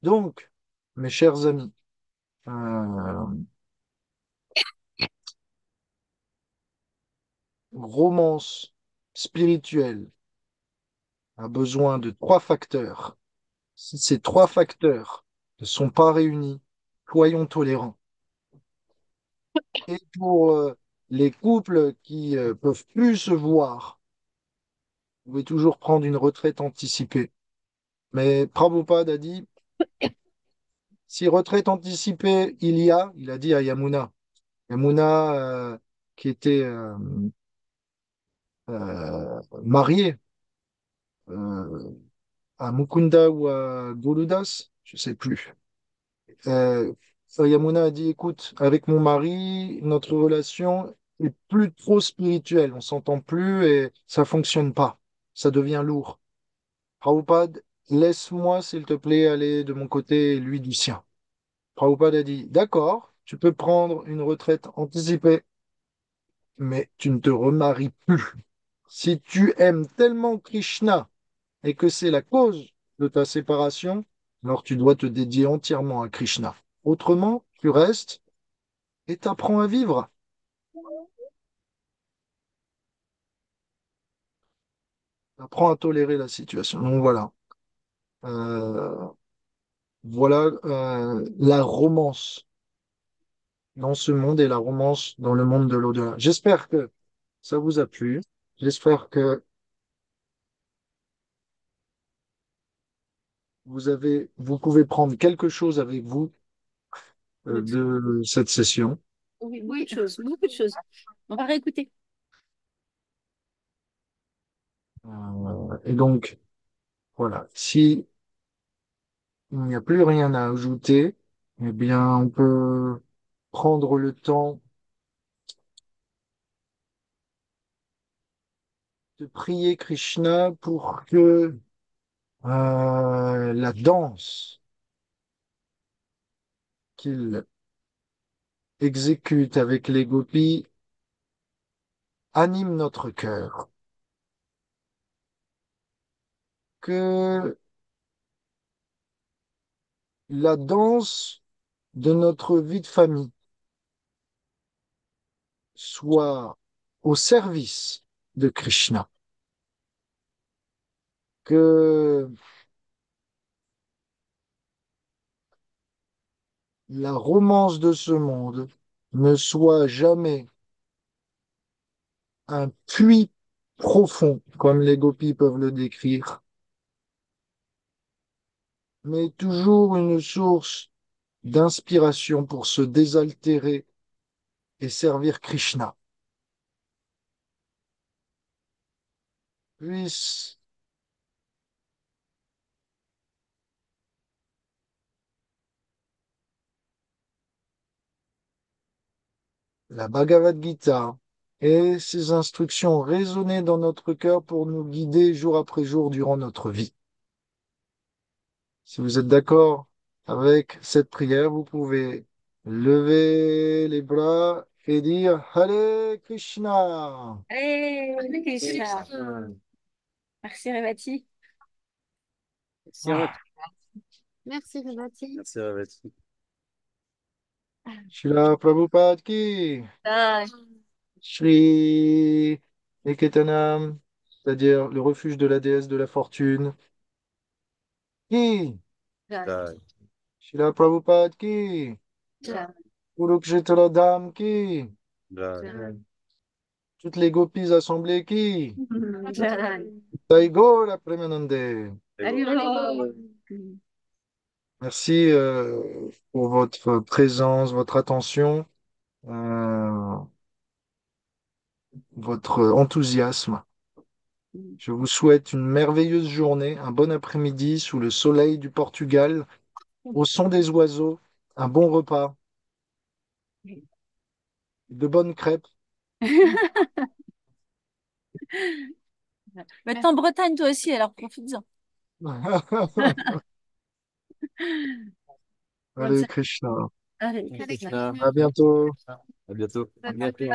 Donc, mes chers amis, euh, romance spirituelle a besoin de trois facteurs. Si ces trois facteurs ne sont pas réunis, soyons tolérants. Et pour les couples qui peuvent plus se voir, vous pouvez toujours prendre une retraite anticipée. Mais Prabhupada a dit, si retraite anticipée il a dit à Yamuna. Yamuna, qui était mariée euh, à Mukunda ou à Goludas, je sais plus. Euh, Yamuna a dit, écoute, avec mon mari, notre relation est plus trop spirituelle, on s'entend plus et ça fonctionne pas, ça devient lourd. Prabhupada, laisse-moi, s'il te plaît, aller de mon côté et lui du sien. Prabhupada a dit, d'accord, tu peux prendre une retraite anticipée, mais tu ne te remaries plus. Si tu aimes tellement Krishna et que c'est la cause de ta séparation, alors tu dois te dédier entièrement à Krishna. Autrement, tu restes et t'apprends à vivre. T'apprends à tolérer la situation. Donc voilà. Euh, voilà la romance dans ce monde et la romance dans le monde de l'au-delà. J'espère que ça vous a plu. J'espère que vous pouvez prendre quelque chose avec vous de cette session. Oui, beaucoup de choses, beaucoup de choses. On va réécouter. Et donc, voilà. Si il n'y a plus rien à ajouter, eh bien, on peut prendre le temps de prier Krishna pour que la danse qu'il exécute avec les gopis anime notre cœur. Que la danse de notre vie de famille soit au service de Krishna. Que la romance de ce monde ne soit jamais un puits profond, comme les gopis peuvent le décrire, mais toujours une source d'inspiration pour se désaltérer et servir Krishna. Puisse la Bhagavad Gita et ses instructions résonner dans notre cœur pour nous guider jour après jour durant notre vie. Si vous êtes d'accord avec cette prière, vous pouvez lever les bras et dire Hare Krishna. Allez, Krishna. Merci Revati. C'est vrai. Merci, Revati. Merci, Ravati. Srila Prabhupada ki, Ah, Shri Niketanam, c'est-à-dire le refuge de la déesse de la fortune, qui, Jai. Srila Prabhupada ki, Kurukshetra Dham ki, Jai. toutes les gopis assemblées qui, Jai. Taigo la Premanande. Allez, Merci pour votre présence, votre attention, euh, votre enthousiasme. Je vous souhaite une merveilleuse journée, un bon après-midi sous le soleil du Portugal, au son des oiseaux, un bon repas, de bonnes crêpes. Mais t'es en Bretagne toi aussi, alors profite-en. Bonne Allez, soirée. Krishna. Allez, Hare Krishna. Krishna. À bientôt. À bientôt. À bientôt.